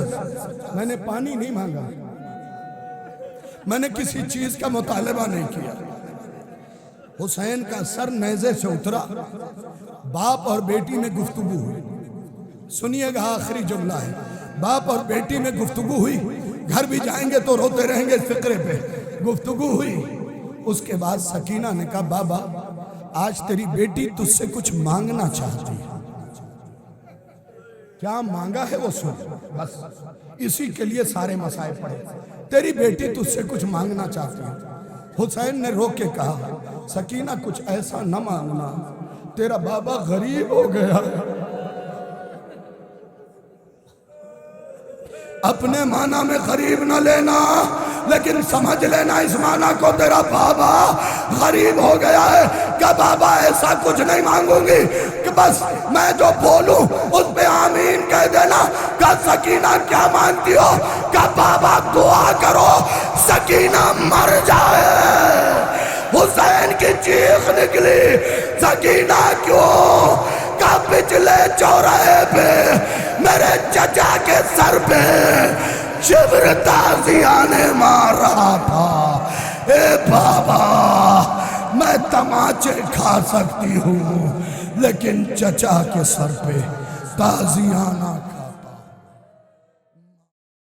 میں نے پانی نہیں مانگا، میں نے کسی چیز کا مطالبہ نہیں کیا۔ حسین کا سر نیزے سے اترا، باپ اور بیٹی میں گفتگو ہوئی۔ سنیے گا آخری جملہ ہے، باپ اور بیٹی میں گفتگو ہوئی، گھر بھی جائیں گے تو روتے رہیں گے اس فقرے پہ، گفتگو ہوئی۔ اس کے بعد سکینہ نے کہا بابا آج تیری بیٹی تجھ سے کچھ مانگنا چاہتی ہے، کیا مانگا ہے وہ سن، بس اسی کے لیے سارے مسائل پڑھے، تیری بیٹی تجھ سے کچھ مانگنا چاہتی ہے۔ حسین نے رو کے کہا سکینہ کچھ ایسا نہ مانگنا، تیرا بابا غریب ہو گیا ہے۔ اپنے معنی میں غریب نہ لینا، لیکن سمجھ لینا اس معنی کو تیرا بابا غریب ہو گیا ہے، کہ بابا ایسا کچھ نہیں مانگوں گی کہ بس میں جو بولوں اس پہ آمین کہہ دینا۔ کہ سکینہ کیا مانتی ہو؟ کہ بابا دعا کرو سکینہ مر جائے۔ حسین کی چیخ نکلی سکینہ کیوں؟ کہ پچھلے چوراہے پہ میرے چچا کے سر پہ شبر تازیہ نے مار رہا تھا۔ اے بابا میں تماچے کھا سکتی ہوں لیکن چچا کے سر پہ تازیہ نہ کھا۔